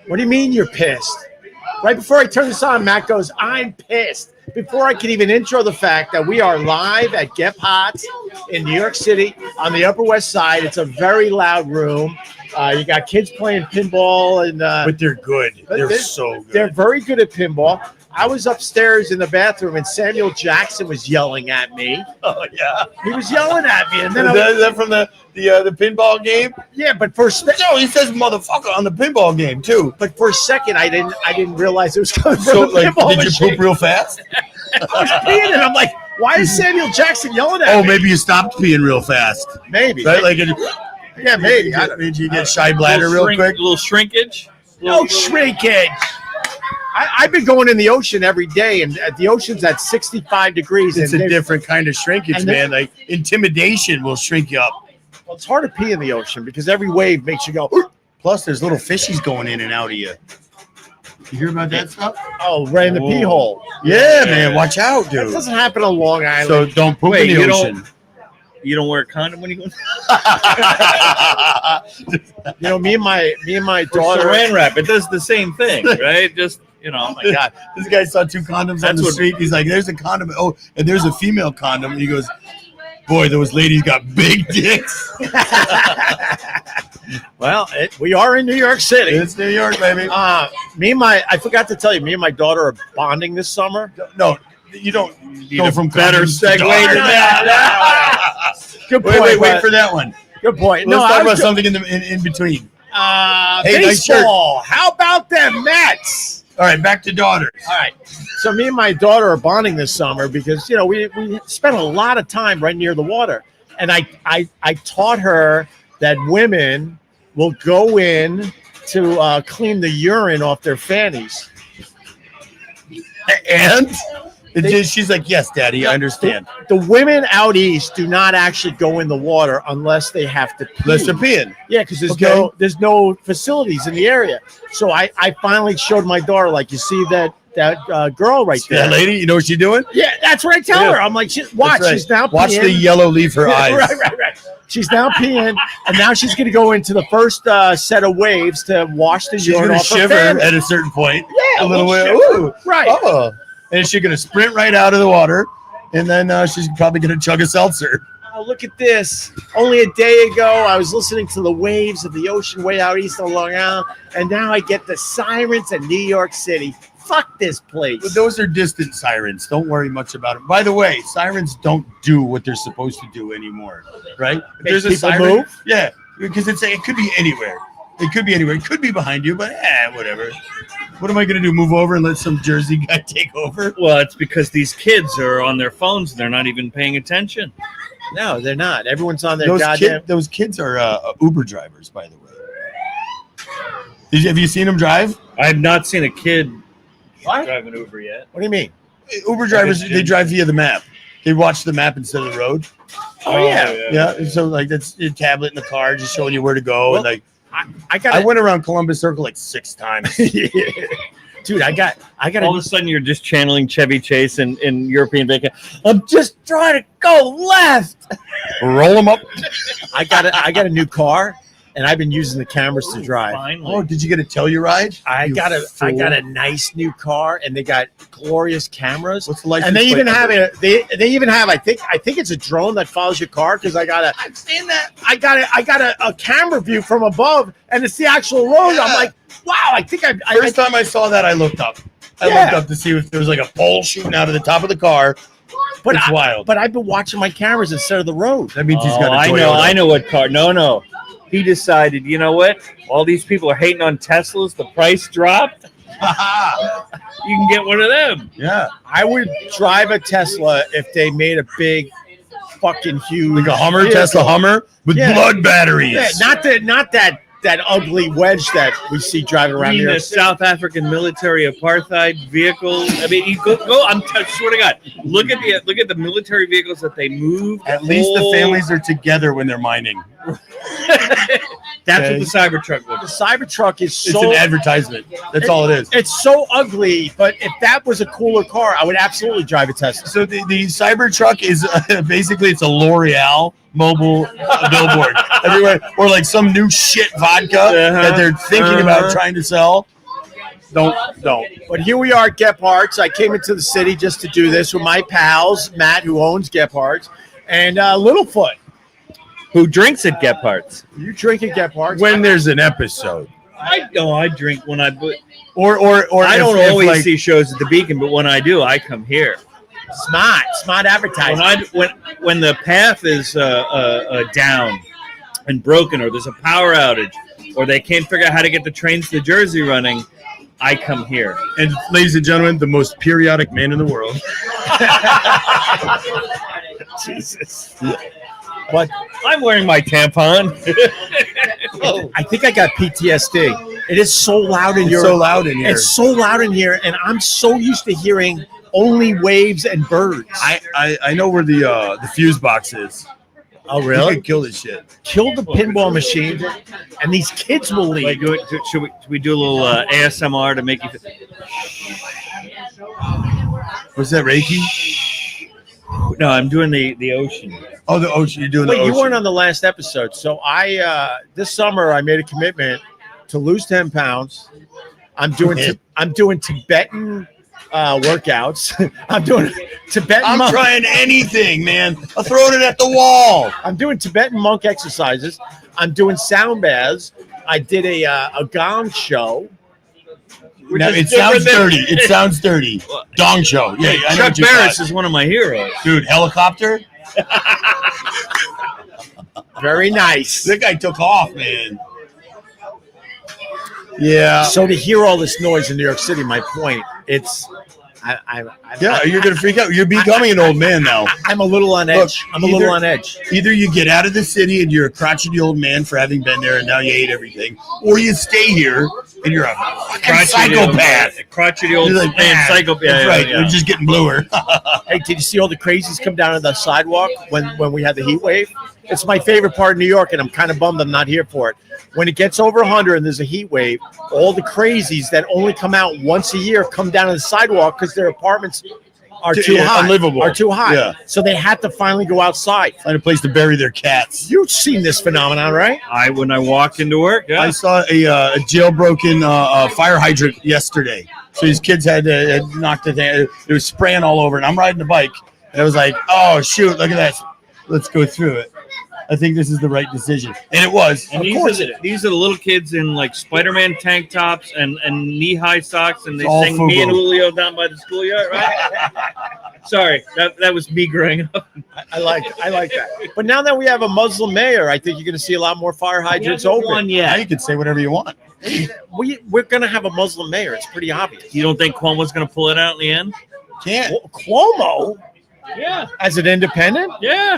What do you mean you're pissed? Right before I turn this on, Matt goes, I'm pissed. Before I can even intro the fact that we are live at Gebhards in New York City on the Upper West Side. It's a very loud room. You got kids playing pinball. But they're good. They're so good. They're very good at pinball. I was upstairs in the bathroom, and Samuel Jackson was yelling at me. Oh, yeah. He was yelling at me. And then Is that from the pinball game? Yeah, but for no, he says motherfucker on the pinball game too. But for a second, I didn't realize it was coming from So, the pinball did machine. you poop real fast? I was peeing, and I'm like, why is Samuel Jackson yelling at me? Oh, maybe you stopped peeing real fast. Maybe. Right? Like, yeah, maybe. Did you get shy bladder real quick? A little shrinkage? No shrinkage. I've been going in the ocean every day, and the ocean's at 65 degrees. It's a different kind of shrinkage, man. Like, intimidation will shrink you up. Well, it's hard to pee in the ocean because every wave makes you go. Plus, there's little fishies going in and out of you. You hear about that stuff? Oh, right in the pee hole. Yeah, man. Watch out, dude. That doesn't happen on Long Island. So don't poop in the ocean. You don't wear a condom when you go. Me and my daughter. Saran wrap. It does the same thing, right? Just oh my God. This guy saw two condoms on the street. He's like, "There's a condom. Oh, and there's a female condom." And he goes, "Boy, those ladies got big dicks." Well, we are in New York City. It's New York, baby. I forgot to tell you, me and my daughter are bonding this summer. No, you don't go from better segue to that. Good point. Wait for that one. Good point. Let's talk about something in between. Hey, baseball. Nice. How about them Mets? All right, back to daughters. All right. So me and my daughter are bonding this summer because we spent a lot of time right near the water, and I taught her that women will go in to clean the urine off their fannies. And she's like, "Yes, Daddy, I understand." The women out east do not actually go in the water unless they have to pee. Unless they're peeing. Yeah, because there's no facilities in the area. So I finally showed my daughter, like, you see that girl right there. That lady, you know what she's doing? Yeah, that's what I tell her. I'm like, watch, right. She's now peeing. Watch the yellow leave her eyes. Right. She's now peeing, and now she's going to go into the first set of waves to wash the urine off her shiver fanny. at a certain point. Yeah, a little bit. Ooh, right. Oh. And she's going to sprint right out of the water, and then she's probably going to chug a seltzer. Oh, look at this. Only a day ago, I was listening to the waves of the ocean way out east on Long Island, and now I get the sirens in New York City. Fuck this place. But those are distant sirens. Don't worry much about them. By the way, sirens don't do what they're supposed to do anymore, right? If there's a siren, move? Yeah, because it could be anywhere. It could be anywhere. It could be behind you, but whatever. What am I going to do? Move over and let some Jersey guy take over? Well, it's because these kids are on their phones and they're not even paying attention. No, they're not. Everyone's on their goddamn. Those kids are Uber drivers, by the way. Have you seen them drive? I have not seen a kid drive an Uber yet. What do you mean? Uber drivers, they drive via the map. They watch the map instead of the road. Oh, yeah. Yeah. So, like, that's your tablet in the car just showing you where to go. Well, and, like, I went around Columbus Circle like 6 times. Dude, I got. All of a sudden, you're just channeling Chevy Chase in European Bacon. I'm just trying to go left. Roll them up. I got a new car, and I've been using the cameras to drive. Finally. Oh, did you get a Telluride? I got a nice new car, and they got glorious cameras. What's the license And they even plate have number? they even have I think it's a drone that follows your car because I've seen that. I got a camera view from above, and it's the actual road. Yeah. I'm like, wow, I think First time I saw that, I looked up. I looked up to see if there was like a pole shooting out of the top of the car. But it's wild. But I've been watching my cameras instead of the road. That means he's got a Toyota. I know what car. No. He decided, you know what? All these people are hating on Teslas. The price dropped. You can get one of them. Yeah. I would drive a Tesla if they made a big, fucking huge, Like a Hummer, vehicle. Tesla Hummer with blood batteries. Yeah, not that ugly wedge that we see driving around I mean, here. the South African military apartheid vehicle. I mean, you go. I swear to God, look at the military vehicles that they move. At least the families are together when they're mining. That's what the Cybertruck The looks. Cybertruck is It's so an advertisement. That's all it is. it's so ugly. But if that was a cooler car, I would absolutely drive a Tesla. So the Cybertruck is basically it's a L'Oreal mobile billboard everywhere, or like some new shit vodka that they're thinking about trying to sell. Don't. But here we are at Gebhards. I came into the city just to do this with my pals, Matt, who owns Gebhards, and Littlefoot. Who drinks at Gebhards? You drink at Gebhards? When there's an episode, I drink when I. or I don't if, always like, see shows at the Beacon, but when I do, I come here. Smart advertising. When the path is down and broken, or there's a power outage, or they can't figure out how to get the trains to Jersey running, I come here. And ladies and gentlemen, the most periodic man in the world. Jesus. But I'm wearing my tampon. I think I got PTSD. It is so loud in It's your. so loud in here. It's so loud in here, and I'm so used to hearing only waves and birds. I know where the fuse box is. Oh, You really? could kill this shit. Kill the pinball machine, and these kids will leave. Like, should we do a little ASMR to make you? Was that Reiki? No, I'm doing the ocean. Oh, the ocean. You're doing Wait, the ocean. you weren't on the last episode. So I this summer I made a commitment to lose 10 pounds. I'm doing Tibetan workouts. I'm doing Tibetan. I'm trying anything, man. I'm throwing it at the wall. I'm doing Tibetan monk exercises. I'm doing sound baths. I did a gong show. Now, is it sounds different than- dirty. It sounds dirty. Dong show. Yeah, I know Chuck what you Barris thought. is one of my heroes. Dude, helicopter? Very nice. That guy took off, man. Yeah. So to hear all this noise in New York City, my point, it's You're going to freak out. You're becoming an old man now. I'm a little on edge. I'm a little on edge. Either you get out of the city and you're a crotchety old man for having been there and now you hate everything, or you stay here and you're a fucking psychopath. Crotchety old You're like, man, "Man, psychopath. That's Yeah, right. yeah. You're just getting bluer. Hey, did you see all the crazies come down to the sidewalk when we had the heat wave? It's my favorite part of New York, and I'm kind of bummed I'm not here for it. When it gets over 100 and there's a heat wave, all the crazies that only come out once a year come down to the sidewalk because their apartments are too Yeah, high. unlivable. Are too high. Yeah. So they had to finally go outside. Find a place to bury their cats. You've seen this phenomenon, right? When I walked into work, I saw a jailbroken fire hydrant yesterday. So these kids had knocked it down. It was spraying all over, and I'm riding the bike, and I was like, "Oh shoot! Look at that! Let's go through it." I think this is the right decision, and it was. And these are the little kids in like Spider-Man tank tops and knee-high socks, and they All sing "Me and FUBU. Julio" down by the schoolyard, right? Sorry, that was me growing up. I like that. But now that we have a Muslim mayor, I think you're going to see a lot more fire hydrants open. One Now yet. you can say whatever you want. We're going to have a Muslim mayor. It's pretty obvious. You don't think Cuomo's going to pull it out in the end? Can't. Cuomo Yeah, as an independent? yeah.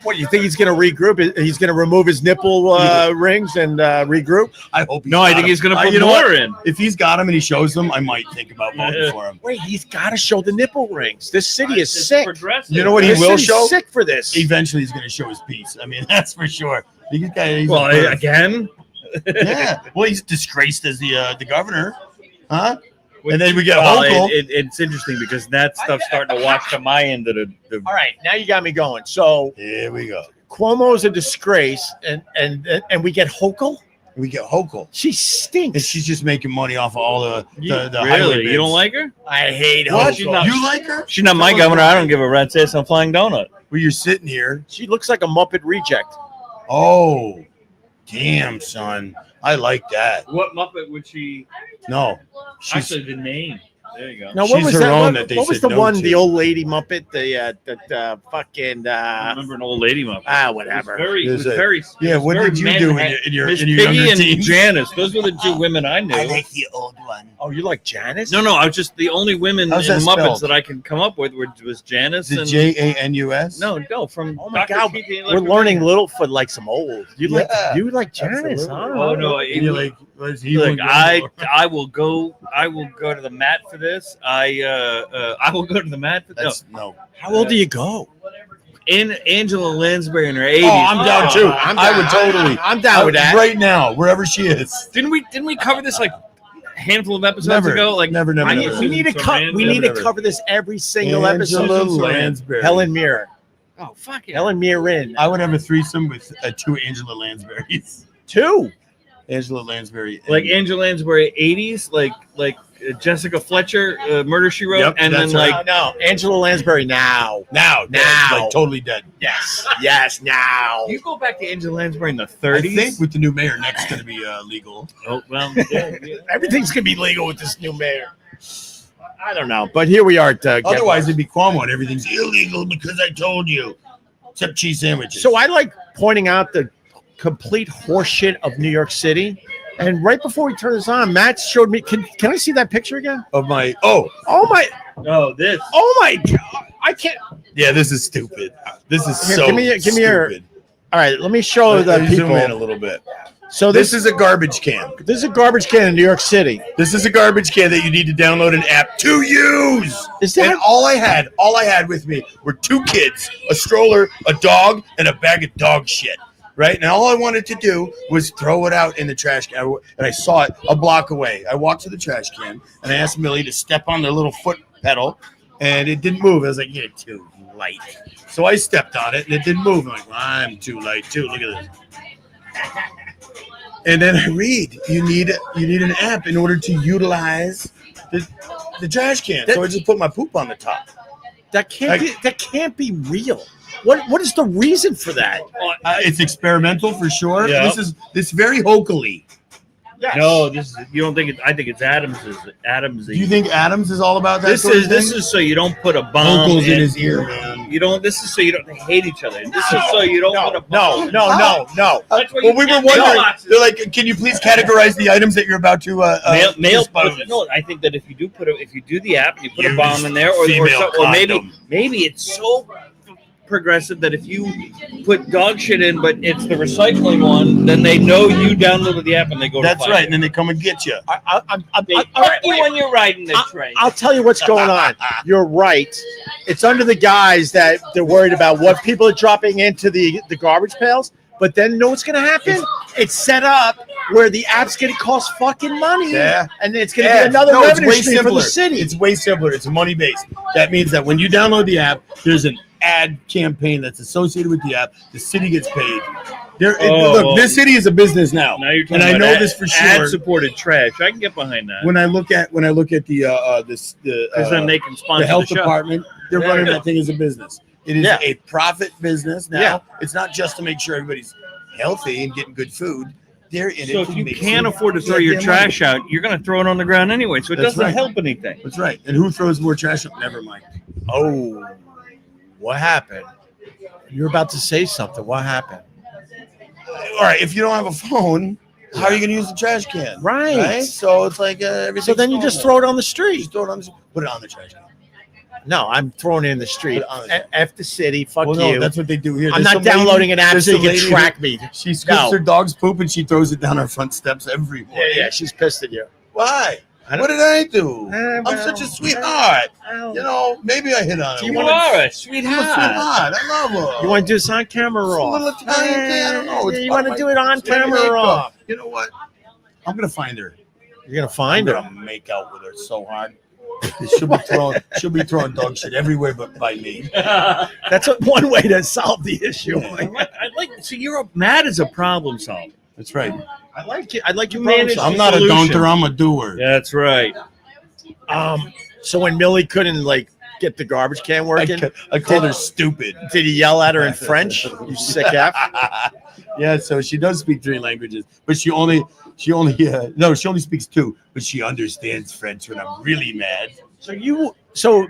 What, you think he's going to regroup? He's going to remove his nipple rings and regroup? I hope. No, I think he's going to put you know more what? in. If he's got them and he shows them, I might think about voting for him. Wait, he's got to show the nipple rings. This city is sick. Progressive. You know what he This will city's show? sick for this. Eventually, he's going to show his piece. I mean, that's for sure. He's Well, a bird. again. Yeah. Well, he's disgraced as the governor, huh? And then we get Well, Hochul. it's interesting because that stuff's starting to watch to my end of the All right, now you got me going. So Here we go. Cuomo is a disgrace, and we get Hochul. We get Hochul. She And stinks. she's just making money off of all the highway really. bids. You don't like her? I hate What? Hochul. You like her? She's not my governor. I don't give a rat's ass on Flying Donut. Well, you're sitting here. She looks like a Muppet reject. Oh, damn, son. I like that. What Muppet would she? No. She's, The name. There you go. Now, what She's was her that? own What, that they what was said the no one? to. The old lady Muppet. The fucking I remember an old lady Muppet. whatever. It was There's a- very. Yeah, what very did you do in your Miss younger Piggy and teens? Janice. Those were the two women I knew. the old one. Oh, you like Janice? No, I was just the only women How's in that Muppets spelled? that I could come up with was Janice Is it and Janus? no from. Oh my Dr. God, Keith and we're learning Littlefoot like some old. You like Yeah, Janice? absolutely. Huh? Oh no! And you're like, was he Look, one I girl? will go to the mat for this. I will go to the mat for That's no. How old do you go? Angela Lansbury in her 80s. Oh, I'm down too. I would totally. I'm down with that. right now, wherever she is. Didn't we cover this like a handful of episodes Never. ago? Like Never. We need to cover this every single episode. Angela Lansbury. Helen Mirren. Oh fuck yeah. Helen Mirren. I would have a threesome with 2 Angela Lansburys. 2. Angela Lansbury. Like Angela Lansbury 80s, like Jessica Fletcher, Murder She Wrote, Yep, and then that's like No, Angela Lansbury now. now, like totally dead. Yes, now. you go back to Angela Lansbury in the I 30s. think with the new mayor next going to be legal. Oh well, yeah. Everything's gonna be legal with this new mayor. I don't know, but here we are. At, Otherwise, it'd be Cuomo and everything's illegal because I told you, except cheese sandwiches. So I like pointing out the complete horseshit of New York City. And right before we turn this on, Matt showed me. Can I see that picture again? of my Oh my! This. Oh my God! I can't. yeah, this is stupid. This is Here, so give me your- stupid. All right, let me show the Let me zoom in a people. little bit. So This is a garbage can. this is a garbage can in New York City. This is a garbage can that you need to download an app to use. Is that And all I had with me were 2 kids, a stroller, a dog, and a bag of dog shit. Right? And all I wanted to do was throw it out in the trash can. And I saw it a block away. I walked to the trash can and I asked Millie to step on the little foot pedal, and it didn't move. I was like, "You're too light." So I stepped on it and it didn't move. I'm like, well, I'm too light too. Look at this. And then I read, you need an app in order to utilize the trash can. So I just put my poop on the top. that can't be real. What is the reason for that? It's experimental for sure. Yeah. This very hokily. Yes. No, you don't think it. I think it's Adams. Do you think Adams is all about that? This sort of is thing? so you don't put a bomb vocals in his ear, man. You don't. This is so you don't hate each other. This is so you don't put a bomb. No. That's why Well, you we were can't wondering. mailboxes. They're like, can you please categorize the items that you're about to Mail. dispose? No, I think that if you do the app and you put a Use bomb in there, or female condom. maybe it's so progressive that if you put dog shit in, but it's the recycling one, then they know you downloaded the app and they go. That's to right, find and then they come and get you. They fuck you when you're riding the train. I'll tell you what's going on. You're right. It's under the guise that they're worried about what people are dropping into the garbage pails. But then you know what's going to happen? It's set up where the app's going to cost fucking money. Yeah. And it's going to be another it's revenue way stream for simpler. the city. It's way simpler. It's money based. That means that when you download the app, there's an ad campaign that's associated with the app. The city gets paid. Look, this city is a business now. Now you're talking and I about know this for sure. ad-supported trash. I can get behind that. When I look at the Because then they can sponsor the health show. department, they're There running you go. that thing as a business. It is Yeah. a profit business now. Yeah. It's not just to make sure everybody's healthy and getting good food. They're in So it. if to you make can't some afford to throw your goddamn trash money. out, you're going to throw it on the ground anyway. So it That's doesn't right. help anything. That's right. And who throws more trash out? Never mind. Oh, what happened? You're about to say something. What happened? All right. If you don't have a phone, how are you going to use the trash can? Right. So it's like everything. So then you just throw it on the street. Just throw it on the. Put it on the trash can. No, I'm throwing it in the street. Put it on the- F the city. Fuck Well, no, you. that's what they do here. I'm There's not some lady- downloading an app there's so you a can lady track who- me. She scoops No. her dog's poop and she throws it down our front steps every morning. Yeah, she's pissed at you. Why? I don't- What did I do? Well, I'm such a sweetheart. well, You know, maybe I hit on her. You wanna- are a I'm a sweetheart. sweetheart. I love her. You want to do this on camera or It's a off? little Italian thing. I don't know. It's You part want to of do my- it on it's my camera or makeup. off? You know what? I'm gonna find her. You're gonna find I'm her. gonna make out with her so hard. She'll be throwing dog shit everywhere but by me. That's one way to solve the issue. I like. So Matt is a problem solver. That's right. I like it. I like your You manage- problem I'm not a Solution. don'ter. I'm a doer. That's right. So when Millie couldn't get the garbage can working, I called her stupid. did he yell at her in French? You sick F. Yeah, so she does speak 3 languages, but she only speaks 2, but she understands French when I'm really mad. So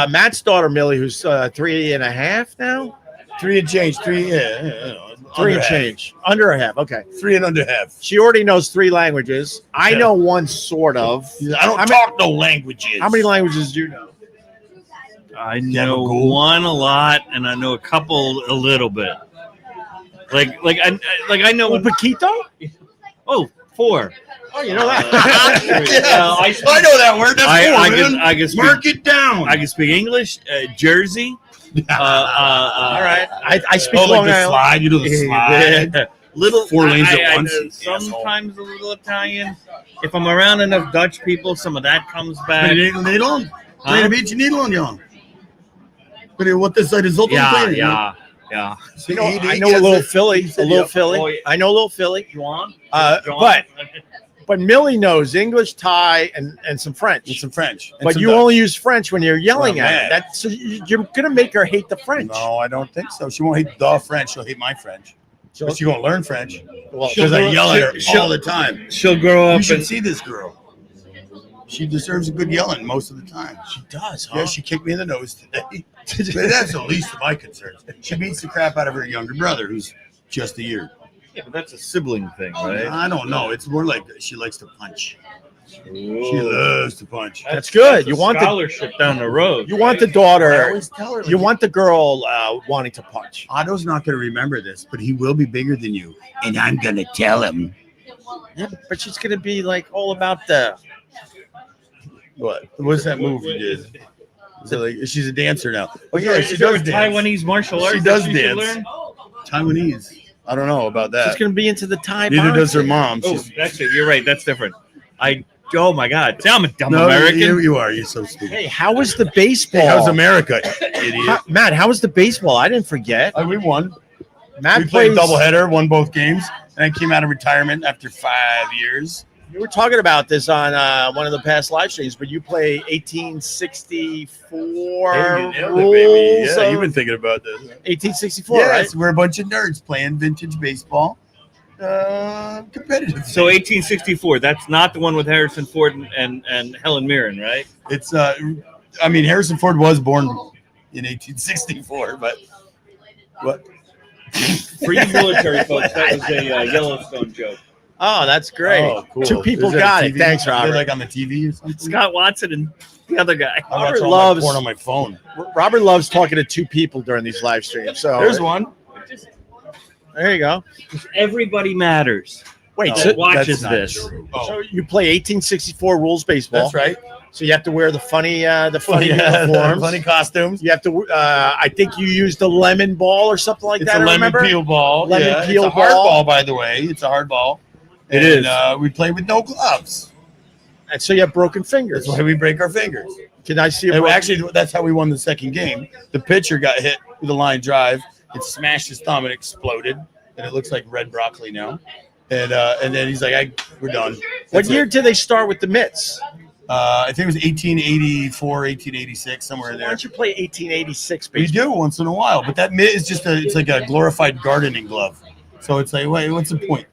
Matt's daughter Millie, who's 3.5 now, 3 and change, 3, three and change, under a half. Okay, 3 and under half. she already knows 3 languages. I Yeah. know one sort of. I don't talk no languages. How many languages do you know? I have a know goal? one a lot, and I know a couple a little bit. I know. Un poquito? Oh, 4. Oh, you know that. I know that word. That's cool, man. I can speak. Mark it down. I can speak English, Jersey, All right. I speak Oh, like Long the Island. slide. You do the slide. Yeah. Little 4 lanes I at once. know sometimes a little Italian. If I'm around enough Dutch people, some of that comes back. Nederland? Huh? Klein een beetje Nederland, Jan. Wat is dat? Is dat Yeah. You know, I know a little Philly. A little Philly. Oh, yeah. I know a little Philly. Juan? But Millie knows English, Thai, and some French. And some French. And But some you Dutch. only use French when you're yelling Well, at man. her. That's so you're gonna make her hate the French. No, I don't think so. She won't hate the French. She'll hate my French. But she won't learn French. Well, Because I yell at her she'll- all the time. She'll grow You up should and see this girl. She deserves a good yelling most of the time. she does, Yeah, she kicked me in the nose today. But that's the least of my concerns. She beats the crap out of her younger brother, who's just a year. yeah, but that's a sibling thing, right? I don't know. It's more like she likes to punch. She loves to punch. That's good. You a want the scholarship down the road. you want the I daughter. always tell her. You want the girl wanting to punch. Otto's not going to remember this, but he will be bigger than you, and I'm going to tell him. Yeah, but she's gonna be like all about the. What? What's that move you did? Is it like she's a dancer now? Oh yeah, Is she there does a dance. Taiwanese martial arts. She does that should dance. learn? Taiwanese. I don't know about She's that. gonna be into the Thai. Neither does her boxing. mom. Oh, She's, that's it. You're right. That's different. Oh my God. See, I'm a dumb no, American. you are. You're so stupid. Hey, how was the baseball? Hey, how's America, idiot? Matt, how was the baseball? I didn't forget. We won. Matt We played plays doubleheader, won both games, and I came out of retirement after 5 years. You were talking about this on one of the past live streams, but you play 1864 rules. Yeah, of you've been thinking about this. 1864, Yes, right? we're a bunch of nerds playing vintage baseball. Competitive. So 1864. That's not the one with Harrison Ford and Helen Mirren, right? It's Harrison Ford was born in 1864, but what? For you military folks, that was a Yellowstone joke. Oh, that's great. Oh, cool. Two people Is that got a it. TV? Thanks, Is it Robert. like on the TV or something? Scott Watson and the other guy. I'm Robert watching all loves- my porn on my phone. Robert loves talking to two people during these live streams. So There's one. there you go. Everybody matters. Wait, No. so, watches not this. true. so you play 1864 rules baseball. That's right. So you have to wear the funny Yeah, uniforms. funny costumes. You have to. I think you used the lemon ball or something like It's that. a lemon remember? peel ball. Lemon yeah, peel it's a hard ball. ball, by the way. It's a hard ball. It And, is. We play with no gloves. And so you have broken fingers. That's why we break our fingers. Can I see a And broken- actually, that's how we won the second game. The pitcher got hit with a line drive. It smashed his thumb and exploded, and it looks like red broccoli now. And then he's like, "We're done." What That's year it. did they start with the mitts? I think it was 1884, 1886, somewhere in Why there. don't you play 1886 We baseball? do once in a while, but that mitt is it's like a glorified gardening glove. So it's like, wait, what's the point?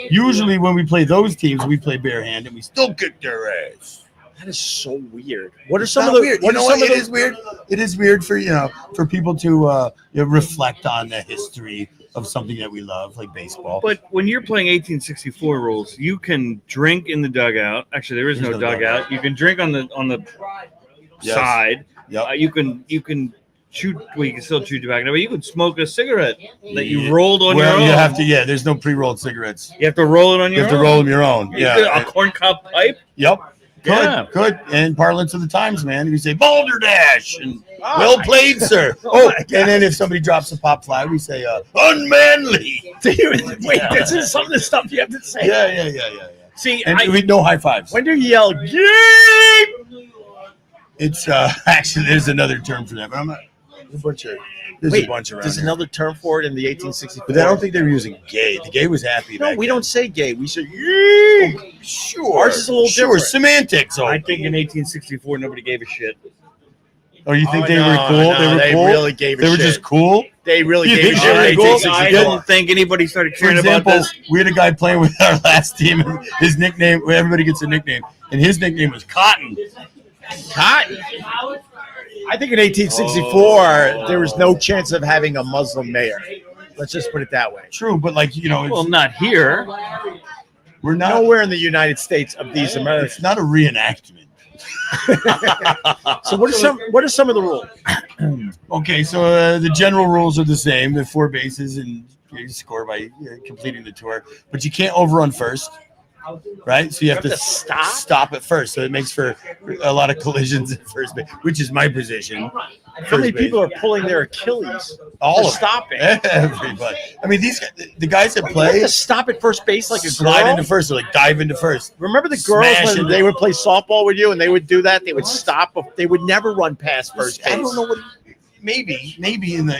Usually when we play those teams, we play bare hand and we still kick their ass. That is so weird. What are It's some not of the? weird. What You are know some what? of It the? is weird. It is weird for people to reflect on the history of something that we love, like baseball. But when you're playing 1864 rules, you can drink in the dugout. Actually, there is There's no no dugout. dugout. You can drink on the Yes. side. Yep. You can chew. Well, you can still chew tobacco, but you can smoke a cigarette that you rolled on your well, own. you have to. Yeah, there's no pre-rolled cigarettes. You have to roll it on You your have to own. roll them your own. A Yeah. corn cob pipe. Yep. Good. Yeah. Good. And parlance of the times, man. You say balderdash and Oh, well played, sir. Oh, and then if somebody drops a pop fly, we say unmanly. Dude, wait, this is some of the stuff you have to say. Yeah. See, And we no high fives. When do you yell game? It's actually there's another term for that, but I'm not. There's a bunch of Wait, a bunch around. there's here. another term for it in the 1864. But I don't think they were using gay. The gay was happy. No, back we then. don't say gay. We say yeah. Sure. Ours is a little sure. different. Semantics. Oh, I think in 1864 nobody gave a shit. oh, you think Oh, they no, were cool? no, they were they cool. really gave a They were shit. just cool. They really You gave think a they shit. were in cool? 1864. I didn't think anybody started For caring example, about this. we had a guy playing with our last team. And his nickname. Everybody gets a nickname, and his nickname was Cotton. Cotton. I think in 1864 there was no chance of having a Muslim mayor. Let's just put it that way. True, but like it's, Well, not here. we're not. Nowhere in the United States of these It's Americans. not a reenactment. So what are some of the rules? Okay, so the general rules are the same. The 4 bases, and you score by completing the tour. But you can't overrun first, right? So you have to stop? stop at first. So it makes for a lot of collisions at first base, which is my position. How many first base. people are pulling their Achilles? All for of them. stopping. Everybody. I mean, the guys that You have play to stop at first base like a slide girl? into first, or like dive into first. Remember the girls Smash when into- they would play softball with you and they would do that? They would stop. They would never run past first base. I don't know what. Maybe in the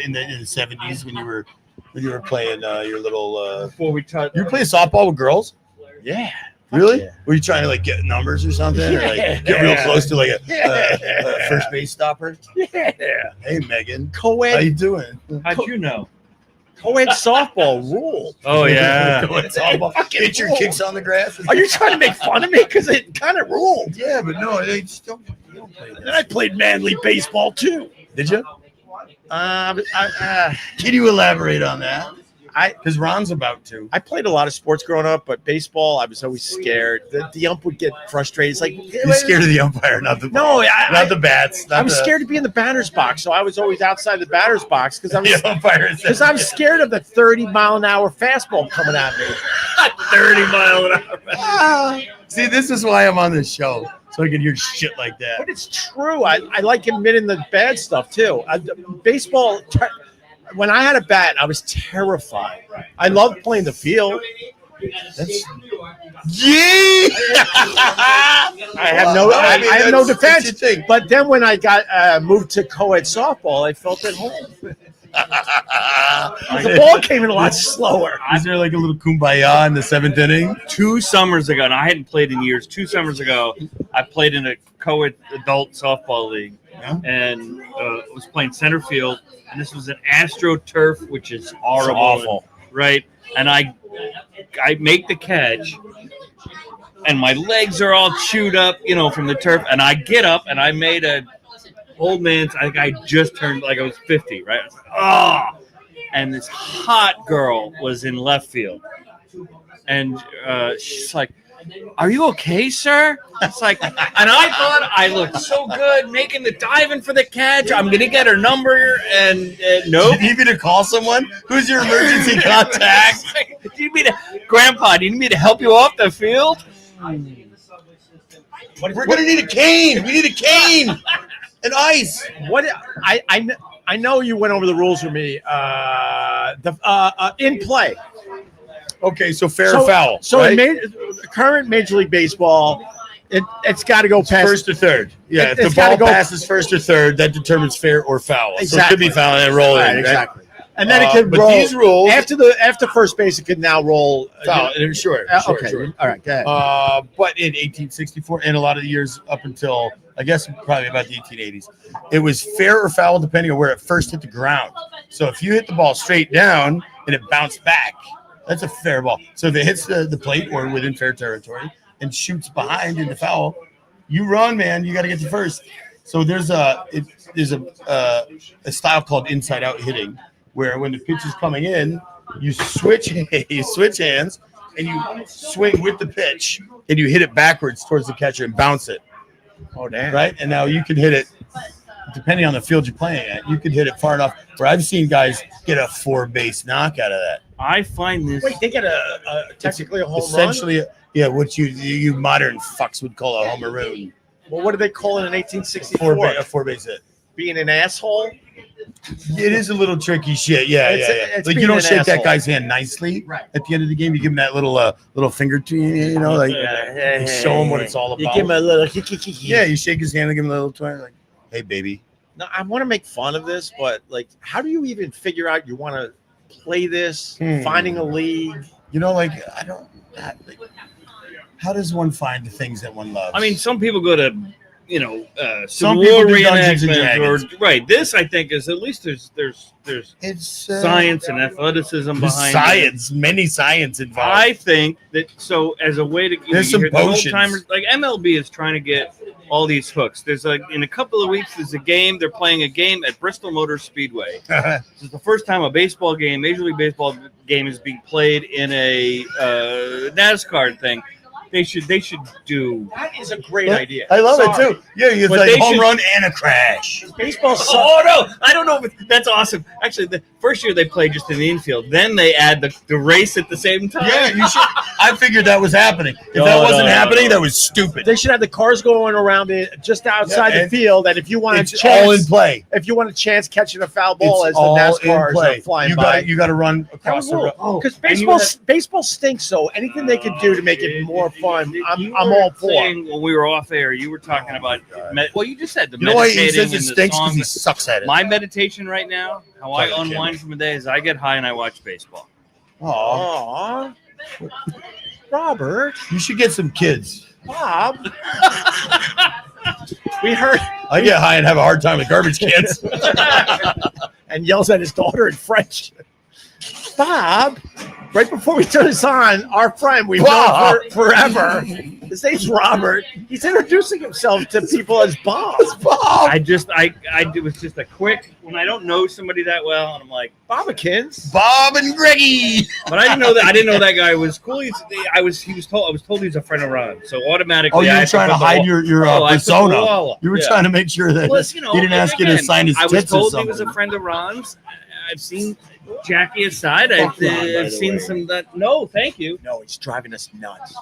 70s when you were playing your little. Before we touch, You were playing softball with girls? Yeah. Really? Yeah. Were you trying to like get numbers or something, or like get real close to like a first base stopper? Yeah. Hey, Megan, how Co-ed, you doing? how'd you know? co-ed softball rule. Oh yeah. Go ahead, softball. Hit your kicks on the grass. Are you trying to make fun of me? Because it kind of ruled. Yeah, but no, they just don't play And that. I played manly baseball too. Did you? Can Can you elaborate on that? I Because Ron's about to. I played a lot of sports growing up, but baseball, I was always scared. The ump would get frustrated. It's like You're scared of the umpire, not the No, not the bats. I was scared to be in the batter's box, so I was always outside the batter's box because I was The umpire. because I'm scared of the 30-mile-an-hour fastball coming at me. 30-mile-an-hour. See, this is why I'm on this show, so I can hear shit like that. But it's true. I like admitting the bad stuff too. Baseball. When I had a bat, I was terrified. I loved playing the field. That's, yeah. I have no, I have no defense. Thing. But then when I got moved to co-ed softball, I felt at home. The ball came in a lot slower. Is there like a little kumbaya in the 7th inning? 2 summers ago, and I hadn't played in years. 2 summers ago, I played in a co-ed adult softball league, Yeah. and was playing center field. And this was an AstroTurf, which is horrible, It's awful. right? And I make the catch, and my legs are all chewed up, from the turf. And I get up, and I made a old man's. I just turned like I was 50, right? I was like, oh, and this hot girl was in left field, and she's like, "Are you okay, sir?" It's like, and I thought I looked so good making the diving for the catch. I'm gonna get her number, and nope. Do you need me to call someone? Who's your emergency contact? Do you need me to, Grandpa? Do you need me to help you off the field? We're gonna need a cane. We need a cane and ice. What I know you went over the rules with me. In play. Okay, so fair or foul. So right? in current Major League Baseball, it's got to go past first or third. Yeah, if it's the ball gotta go- passes first or third, that determines fair or foul. So it Exactly. could be foul and roll Right, in. exactly. And then it could but roll. these rules after first base, it could now roll. foul. Sure. Okay. Sure. All right. Go ahead. But in 1864 and a lot of the years up until I guess probably about the 1880s, it was fair or foul depending on where it first hit the ground. So if you hit the ball straight down and it bounced back, that's a fair ball. So if it hits the plate or within fair territory and shoots behind into foul, you run, man. You got to get to first. So there's a style called inside out hitting, where when the pitch is coming in, you switch hands and you swing with the pitch and you hit it backwards towards the catcher and bounce it. Oh damn! Right, and now you can hit it depending on the field you're playing at. You can hit it far enough where I've seen guys get a 4-base knock out of that. I find this. Wait, they get technically a home Essentially, yeah, what you modern fucks would call a homeroon. run. Well, what do they call it in 1864? A 4-base hit. Being an asshole. It is a little tricky shit. Yeah. It's Like being you don't an shake asshole. that guy's hand nicely. Right. At the end of the game, you give him that little finger to you know, like show him what it's all You about. give him a little. Yeah, you shake his hand and give him a little twang, like, "Hey, baby." No, I want to make fun of this, but like, how do you even figure out you want to play this? Finding a league. You know, like how does one find the things that one loves? I mean, some people go to, Some Civil people War do Dungeons and reenactments, Dragons. right. This, I think, is at least there's it's science and athleticism there's behind science, many science it. involved. I think that so as a way to There's some you hear the potions. old-timers, like MLB is trying to get all these hooks. There's like in a couple of weeks there's a game. They're playing a game at Bristol Motor Speedway. This is the first time a baseball game, Major League Baseball game, is being played in a NASCAR thing. They should do. That is a great idea. I love Sorry. it too. Yeah, it's But like they home should- run and a crash. Baseball sucks. Oh no! I don't know. If that's awesome. Actually, the first year they played just in the infield. Then they add the race at the same time. Yeah, you should. I figured that was happening. If that wasn't happening, that was stupid. They should have the cars going around it just outside Yeah, the field. And if you want a It's all in chance, play. if you want a chance catching a foul ball It's as the all in NASCARs play. are flying You by, got to run across the road. because and you baseball stinks. So anything they can do to make it more fun, I'm all for. Saying when we were off air, you were talking about. Well, you just said the You know why he meditating says it and the stinks? Because song. he sucks at it. My meditation right now, how I Sorry, unwind Jimmy. from the day is I get high and I watch baseball. Aw, Aw, Robert, you should get some kids. Bob, we heard, I get high and have a hard time with garbage cans. and yells at his daughter in French. Bob, right before we turn this on, our friend we've known Bob. for forever. His name's Robert. He's introducing himself to people as Bob. Bob. It was just a quick when I don't know somebody that well, and I'm like, Bobikins. Bob and Greggy. but I didn't know that guy was cool. I was told he was a friend of Ron, so automatically. Oh, you I were had trying to put the hide wall- your I put the persona. wall up. You were Yeah. trying to make sure that Well, he didn't ask you to again, sign his I was tits or told something. he was a friend of Ron's. I've seen Jackie aside. I've Fuck Ron, by the seen way. some that. No, thank you. No, he's driving us nuts.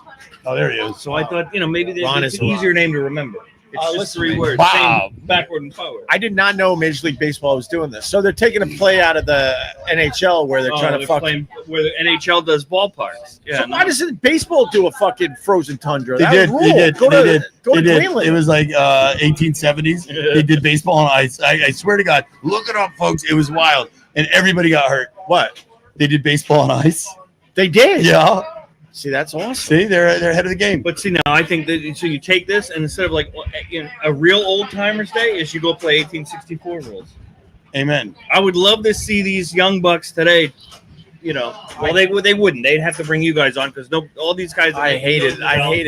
Oh, there he is. So I thought, maybe Ron it's is an Ron. easier name to remember. It's just listen, 3 man. words. Bob. Same backward and forward. I did not know Major League Baseball was doing this. So they're taking a play out of the NHL where they're trying to fuck. playing where the NHL does ballparks. Yeah. So why doesn't baseball do a fucking frozen tundra? They That did. would They rule. did. Go They to, did. Go They to did. Greenland. It was like 1870s. They did baseball on ice. I swear to God, look it up, folks. It was wild, and everybody got hurt. What? They did baseball on ice. They did. Yeah. See, that's awesome. See, they're ahead of the game. But see, now I think that so you take this and instead of like a real old timers day is you go play 1864 rules. Amen. I would love to see these young bucks today. Well, they wouldn't. They'd have to bring you guys on because all these guys. I hated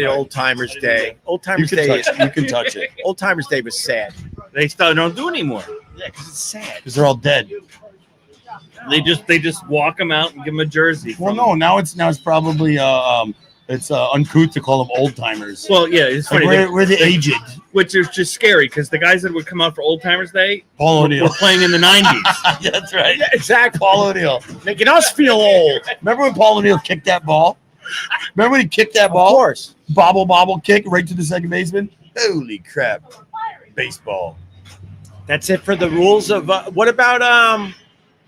Old Timers Day. Old You Timers can Day. touch it. You can touch it Old Timers Day was sad. They still don't do anymore. Yeah, because it's sad. because they're all dead. They just walk them out and give them a jersey. Well, no. Now it's probably it's uncouth to call them old timers. Well, yeah, it's Like funny. we're the aged. Which is just scary because the guys that would come out for Old Timers Day Paul were O'Neill. playing in the 90s. Yeah, that's right. Yeah, exactly. Paul O'Neill. Making us feel old. Remember when Paul O'Neill kicked that ball? Remember when he kicked that Of ball? course. Bobble kick right to the second baseman. Holy crap! Baseball. That's it for the rules of. What about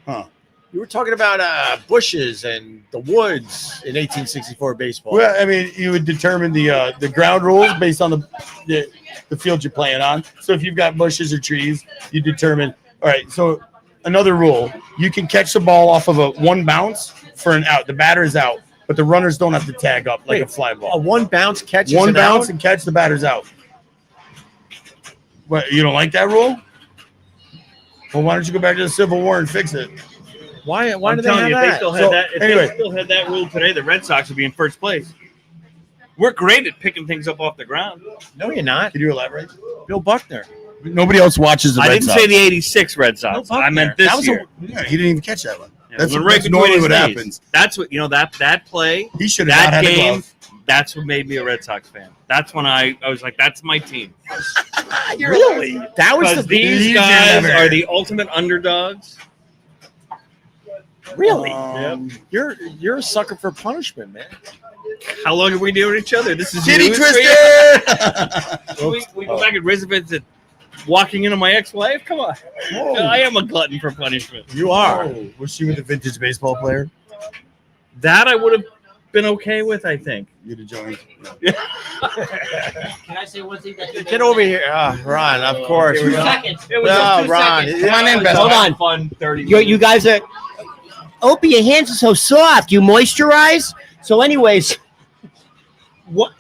Huh. You were talking about bushes and the woods in 1864 baseball. Well, I mean, you would determine the ground rules based on the field you're playing on. So if you've got bushes or trees, you determine. All right. So another rule: you can catch the ball off of a one bounce for an out. The batter is out, but the runners don't have to tag up like Wait, a fly a ball. one bounce catch. One an bounce out? and catch, the batter's out. What, you don't like that rule? Well, why don't you go back to the Civil War and fix it? Why I'm do they telling have you, if that? they still had So, that. If anyway. they still had that rule today, the Red Sox would be in first place. We're great at picking things up off the ground. No, you're not. Can you elaborate? Bill Buckner. Nobody else watches the I Red didn't Sox. say the '86 Red Sox. Bill I meant Buckner. this That was year. Yeah, he didn't even catch that one. Yeah, That's when what right between normally his what knees. happens. That's what that play. He should have not That had a game. glove. That's what made me a Red Sox fan. That's when I was like, that's my team. Really? That was Because the these These guys are- are the ultimate underdogs. really. You're a sucker for punishment, man. How long have we known each other? This is Titty news for you? twister. We go back and revisit it. Walking into my ex-wife. Come on, I am a glutton for punishment. You are. Oh, was she with a vintage baseball player? That I would have been okay with. I think. You'd have joined. Can I say one thing? Get over here, Ron. Of course. Here we go. Seconds. It was No, a Ron. two-second. Come on in, It was Bella. Hold on. Fun 30. You guys are. Opie, your hands are so soft. You moisturize. So, anyways, what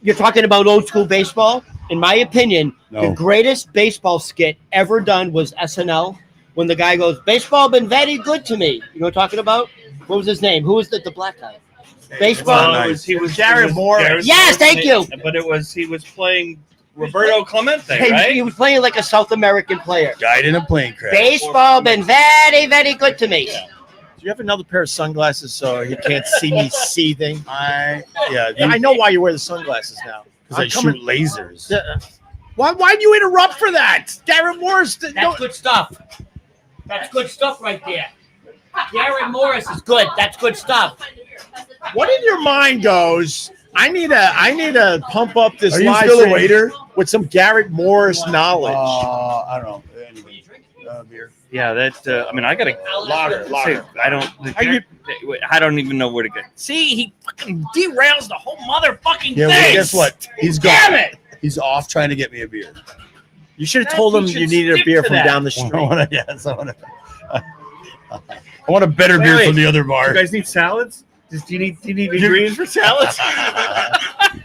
you're talking about old school baseball? In my opinion, the No. greatest baseball skit ever done was SNL when the guy goes, "Baseball been very good to me." You know what I'm talking about? What was his name? Who was the black guy? Baseball. Well, he was Jared Moore. Yes, thank you. But he was playing Roberto Clemente, Hey, right? he was playing like a South American player. Died in a plane crash. Baseball been very, very good to me. you have another pair of sunglasses so he can't see me seething? I I know why you wear the sunglasses now. because I shoot lasers. Why'd you interrupt for that? Garrett Morris. That's good stuff. That's good stuff right there. Garrett Morris is good. That's good stuff. What in your mind goes? I need to pump up this. Are you live still a stream waiter? with some Garrett Morris knowledge? I don't know. Anyway, beer. Yeah, that. I mean, I gotta. Lager. I don't even know where to go. See, he fucking derails the whole motherfucking Yeah, thing. well, guess what? He's gone. Damn it! He's off trying to get me a beer. You should have told him you needed a stick beer to from that. down the street. I want a better beer Wait. from the other bar. You guys need salads? Do you need ingredients for salads?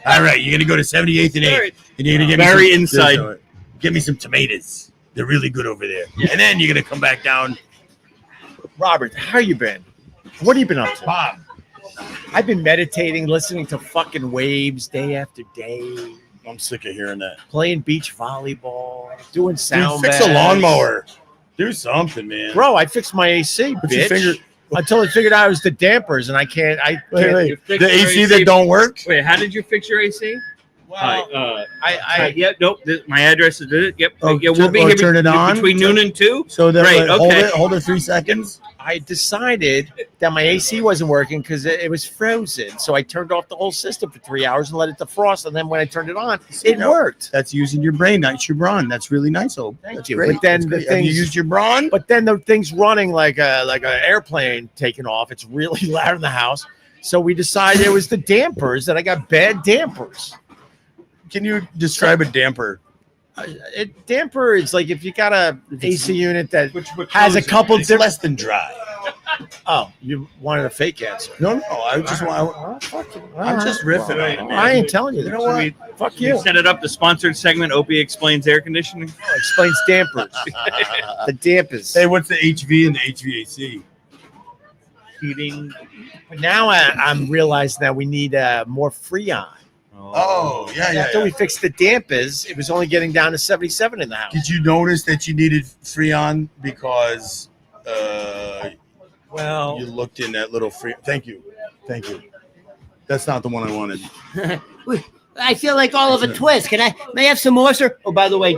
All right, you're gonna go to 78th and 8th, Right. and you're gonna get Very me inside. Get me some tomatoes. They're really good over there. And then you're gonna come back down. Robert, how you been? What have you been up to? Bob, I've been meditating, listening to fucking waves day after day, I'm sick of hearing that. playing beach volleyball, doing Dude, sound fix baths. a lawnmower. Do something, man. Bro, I fixed my AC, Put your bitch. finger- Until I figured out it was the dampers, and I can't. Wait. You fixed The your AC that don't work? Wait, how did you fix your AC? Well, Yep, nope. My address is it. Yep. Oh, yeah, we'll be here turn it on? between noon and 2. So that Right, okay. hold it 3 seconds. I decided that my AC wasn't working because it was frozen. So I turned off the whole system for 3 hours and let it defrost. And then when I turned it on, it worked. That's using your brain, not your brawn. That's really nice. Oh, Thank that's you. great. But then That's the great. Have you things- used your brawn? But then the thing's running like an airplane taking off. It's really loud in the house. So we decided it was the dampers, that I got bad dampers. Can you describe a damper? Damper is like if you got a AC unit that Which has a couple It's different. less than dry. Oh, you wanted a fake answer. No, I just want. I'm just riffing. Right. on it, I man. ain't telling you. You that. know what? We, Fuck we you. set it up. The sponsored segment. Opie explains air conditioning. Explains dampers. The dampers. Hey, what's the HV and the HVAC? Heating. But now I'm realizing that we need more Freon. Oh, yeah. After we fixed the dampers, it was only getting down to 77 in the house. Did you notice that you needed Freon because Well, you looked in that little free? Thank you. That's not the one I wanted. I feel like Oliver Twist. May I have some more, sir? Oh, by the way,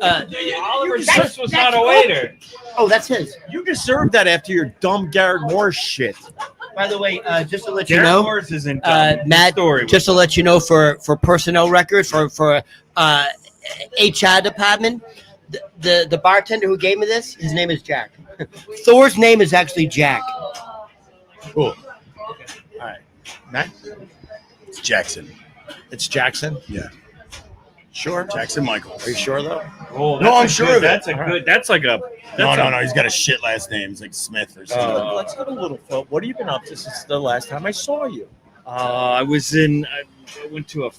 Oliver Twist was not a waiter. oh, that's his. you deserve that after your dumb Garrett Morris shit. By the way, just to let you Jared know, Morris isn't Matt, story. just to let you know, for personnel records, for HR department, the bartender who gave me this, his name is Jack. Thor's name is actually Jack. Cool. All right. Matt, It's Jackson. it's Jackson. Yeah. Sure. Jackson Michaels. Are you sure though? Oh, No, I'm that's a sure good- of it. That's a good. That's like a. No. That's He's got a shit last name. It's like Smith or something. Let's get a little. What have you been up to since the last time I saw you? I was in. I went to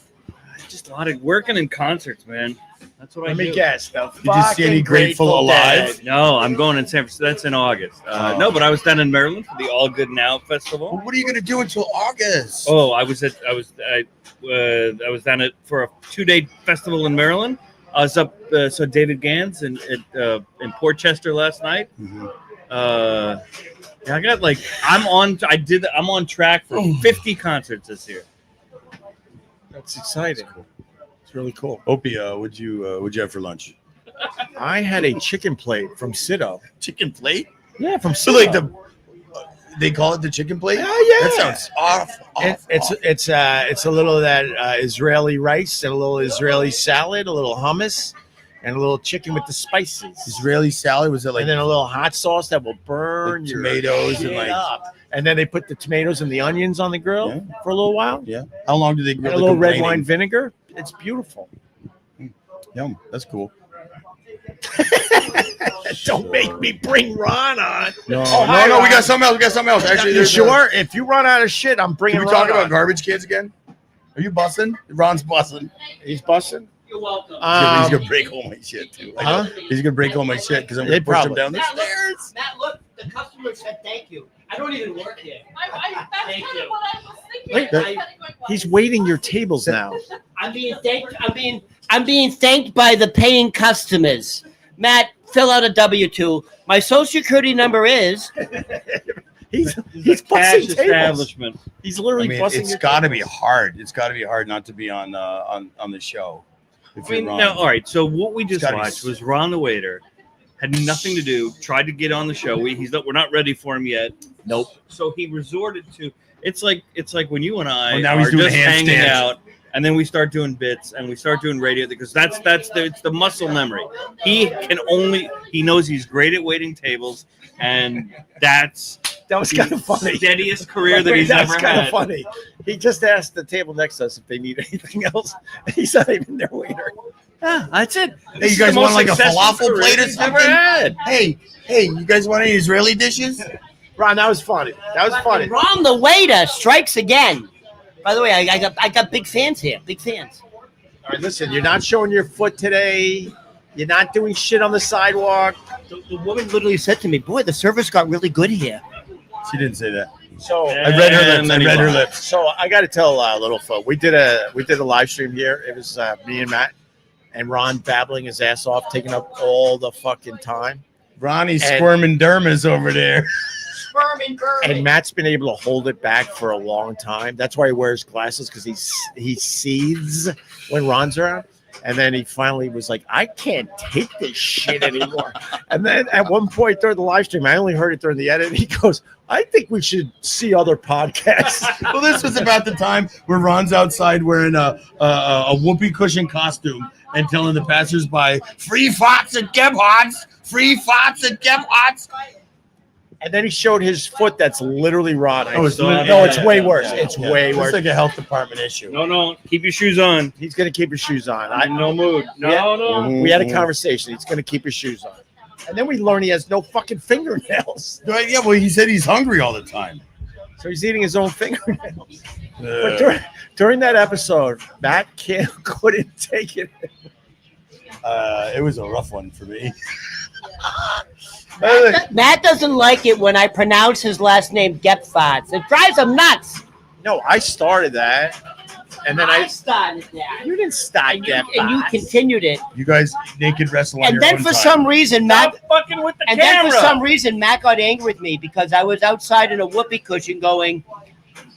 just a lot of working in concerts, man. That's what Let I me do. guess. Did you see any Grateful Alive? No, I'm going in San Francisco. That's in August. No, but I was down in Maryland for the All Good Now festival. Well, what are you gonna do until August? Oh, I was down for a 2-day festival in Maryland. I was up so David Gans in Portchester last night. Mhm. Yeah, I got I'm on track for 50 concerts this year. That's exciting. It's really cool. Opie, what'd you have for lunch? I had a chicken plate from Cito. Chicken plate? Yeah, from So Cito. they call it the chicken plate? Oh, yeah. That sounds off. It's a little of that Israeli rice and a little Israeli salad, a little hummus, and a little chicken with the spices. Israeli salad. Was it like And then a little hot sauce that will burn Like your tomatoes and shit like- up. And then they put the tomatoes and the onions on the grill for a little while. Yeah. How long do they And grill a the little red complaining? wine vinegar. It's beautiful. Yum. That's cool. Don't make me bring Ron on. No, hi, we Ron. got something else. Actually, you there's sure? If you run out of shit, I'm Can bringing we Ron talk about on. garbage kids again? Are you bussing? Ron's bussing. He's busting. You're welcome. He's gonna break all my shit too. Huh? He's gonna break all my shit because I'm They gonna push him probably- down the stairs. Matt, look, the customer said thank you. I don't even work here. That's Thank kind you. of what I was thinking. Wait, That's kind of my He's question. waiting your tables now. I'm being thanked. I'm being thanked by the paying customers. Matt, fill out a W-2. My social security number is He's Cash busting tables. establishment. He's literally I mean, busting. it's your got to be tables. hard. It's got to be hard not to be on the show. If I mean, you're now, Ron. all right. So what we just gotta be watched was Ron the waiter. Had nothing to do. Tried to get on the show. We're not ready for him yet. Nope. So he resorted to. It's like when you and I Well, now he's are doing just hanging handstands. out, and then we start doing bits and we start doing radio because it's the muscle memory. He knows he's great at waiting tables, and That was kind of funny. steadiest career that he's That's ever kind had. of funny. He just asked the table next to us if they need anything else. He's not even their waiter. Yeah, that's it. Hey, This you is guys the want most like a successful falafel career plate or he's ever something? had. Hey, you guys want any Israeli dishes? Ron, that was funny. That was funny. Ron the waiter strikes again. By the way, I got big fans here. Big fans. All right, listen, you're not showing your foot today. You're not doing shit on the sidewalk. The woman literally said to me, "Boy, the service got really good here." She didn't say that. So I read her lips. And I then he read her lied. lips. So I got to tell little folk, we did a live stream here. It was me and Matt and Ron babbling his ass off, taking up all the fucking time. Ronnie And- squirming dermas over there. And Matt's been able to hold it back for a long time. That's why he wears glasses, because he seethes when Ron's around. And then he finally was like, I can't take this shit anymore. And then at one point during the live stream, I only heard it during the edit. He goes, I think we should see other podcasts. Well, this was about the time where Ron's outside wearing a whoopee cushion costume and telling the passersby, "Free farts at Gebhards! Free farts at Gebhards!" And then he showed his foot that's literally rotten. Oh, it's lit- no, yeah, it's yeah, way yeah, worse. yeah, It's yeah. way It's worse. like a health department issue. No, keep your shoes on. He's going to keep his shoes on. I'm in no mood. No. We had a conversation. He's going to keep his shoes on. And then we learn he has no fucking fingernails. Yeah, well, he said he's hungry all the time. So he's eating his own fingernails. But during that episode, Matt couldn't take it. It was a rough one for me. Matt doesn't like it when I pronounce his last name Gebhards. It drives him nuts. No, I started that. And then I started that. you didn't start And that. you continued it. You guys naked wrestle on And your then own for time. some reason, Matt. Stop fucking with the And camera. then for some reason, Matt got angry with me because I was outside in a whoopee cushion going,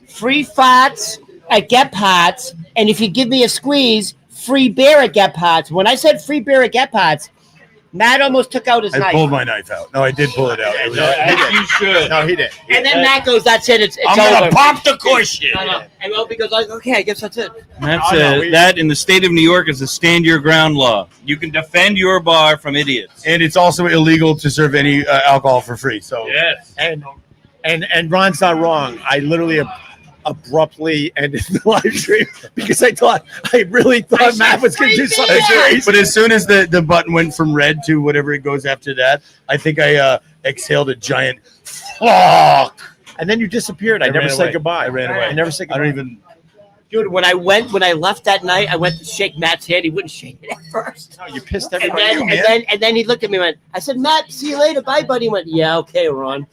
free farts at Gebhards, and if you give me a squeeze, free beer at Gebhards. When I said free beer at Gebhards, Matt almost took out his I knife. pulled my knife out. No, I did pull it out. It was- You should. No, he did. And then Matt goes, that's it, it's I'm over. gonna pop the cushion. No. And Opie goes, like, okay, I guess that's it. That's Oh, no, that in the state of New York is a stand your ground law. You can defend your bar from idiots. And it's also illegal to serve any alcohol for free. So Yes. And Ron's not wrong. I literally abruptly ended the live stream because I really thought Matt was going to do something crazy. But as soon as the button went from red to whatever it goes after that, I think I exhaled a giant fuck. And then you disappeared. I never ran said away. goodbye. I ran away. I never said I goodbye. don't even. Dude, when I left that night, I went to shake Matt's hand. He wouldn't shake it at first. No, you pissed And everybody then, off. and then he looked at me and went, I said, Matt, see you later. Bye, buddy. He went, yeah, okay, Ron.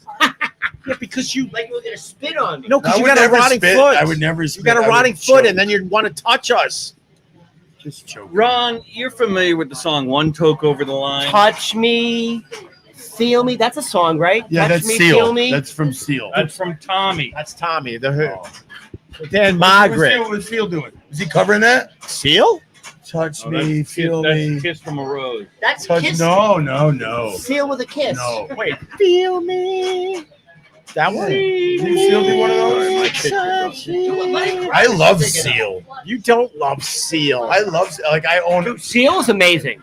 Yeah, because you Like you were going to spit on me. no, I because you would got a never rotting spit. foot. I would never You spit. got a I would rotting foot, choke. and then you want to touch us. Just choke. Ron, you're familiar with the song "One Toke Over the Line"? Touch me, feel me. That's a song, right? Yeah, Touch that's me, Seal. feel me. That's from Seal. That's from Tommy. That's Tommy, the Who. Then Margaret. What was Seal doing? Was he covering that? Seal? Touch Oh, me, that's feel that's me. Kiss from a Rose. That's Touch. kiss. No. Seal with a kiss. No. Wait, feel me. That one? Did Seal do one of those? I love Seal. You don't love Seal. I love like I own Dude, Seal is amazing.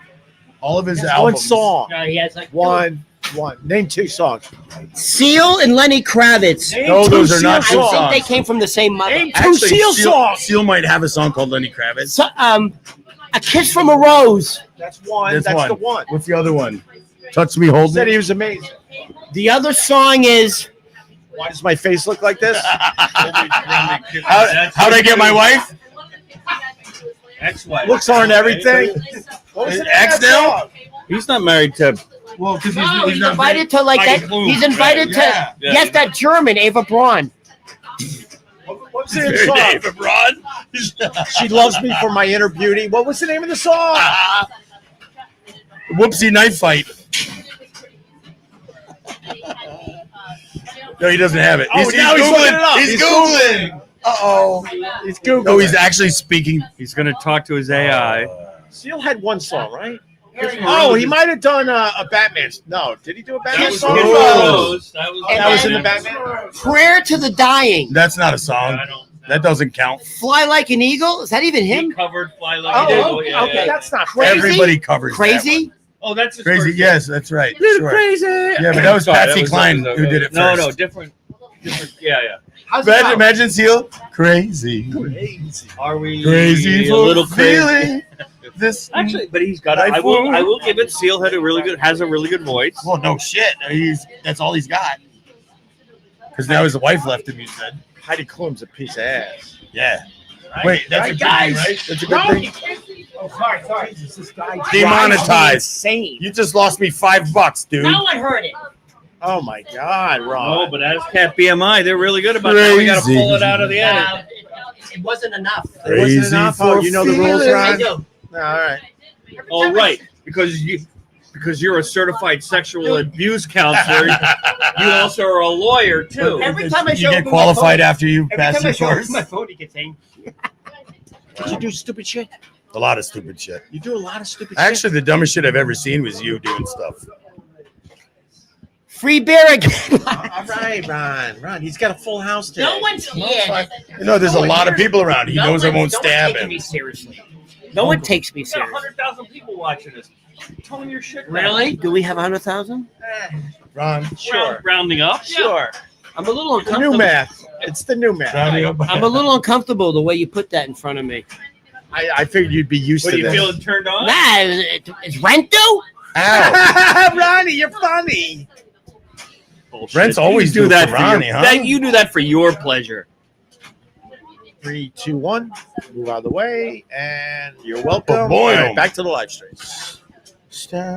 all of his One albums. song. He has like One. Name two songs. Seal and Lenny Kravitz. No, Two those are Seal not I two songs. think songs. they came from the same mother. Name two Seal songs. Seal might have a song called Lenny Kravitz. So, a kiss from a rose. That's one. That's the one. What's the other one? Touch me, hold Said me. he was amazing. The other song is Why does my face look like this? How'd I get my wife? Ex-wife. Looks aren't everything. What was Is the name X of that now? song? He's not married to. Well, because he's he's not invited to like Heidi that. Klum, He's invited right, yeah. to Yeah. yes, that German Ava Braun. What was the name of the song? David Braun. She loves me for my inner beauty. What was the name of the song? Whoopsie knife fight. No, he doesn't have it. Oh, now he's looking it up. He's Googling. Uh-oh. He's Googling. No, he's actually speaking. He's going to talk to his AI. Seal had one song, right? Oh, he might have done a Batman. No, did he do a Batman song? That was in the Batman. Prayer to the Dying. That's not a song. That doesn't count. Fly Like an Eagle. Is that even He him? covered Fly Like an Oh, Eagle. okay. That's not Crazy? Everybody covers Crazy? Oh, that's his Crazy. first Yes, that's right. Little Sure. crazy. Yeah, but that was Sorry, Patsy that was- Cline that was- who did it No, first. different. Yeah. How's it Imagine, go? imagine Seal. Crazy. Are we Crazy a for little crazy? feeling this. Actually, but he's got. I Life will. will- I will give it. Seal has a really good voice. Well, no shit. That's all he's got. Because now his wife left him, you said. Heidi Klum's a piece of ass. Yeah. Wait, that's Right, a good guys. thing, right? That's a good thing. Oh, sorry. Jesus, this guy Demonetized. insane. You just lost me $5, dude. Now I heard it. Oh my God, Ron. No, but ASCAP BMI, they're really good about that. We got to Crazy. pull it out of the end. It wasn't enough. It wasn't enough. Oh, you know the rules, feeling. I Ron? do. All right. Oh, right, because you're a certified sexual abuse counselor. You also are a lawyer too. Every time I You show get him my qualified phone- after you Every pass time I your show him course. my phone, he gets angry. Did you do stupid shit? A lot of stupid shit. You do a lot of stupid Actually, the dumbest shit I've ever seen was you doing stuff. Free beer again. shit. All right, Ron. He's got a full house today. No one's here. You know, there's a lot of people around. He knows I won't stab taking him. me seriously. No one takes me We got seriously. 100,000 people watching this. Tone your shit down. Really? Do we have 100,000? Ron, Sure. Rounding up. Sure. I'm a little The new uncomfortable. math. It's the new math. I'm a little uncomfortable the way you put that in front of me. I figured you'd be used What to are you this. feeling turned on? Nah, is rent due? Ow. Ronnie, you're funny. Bullshit. Brent's always You do do that for for Ronnie, your, huh? that, you do that for your pleasure. 3, 2, 1. Move out of the way, and you're welcome. Boy, All right, back to the live stream.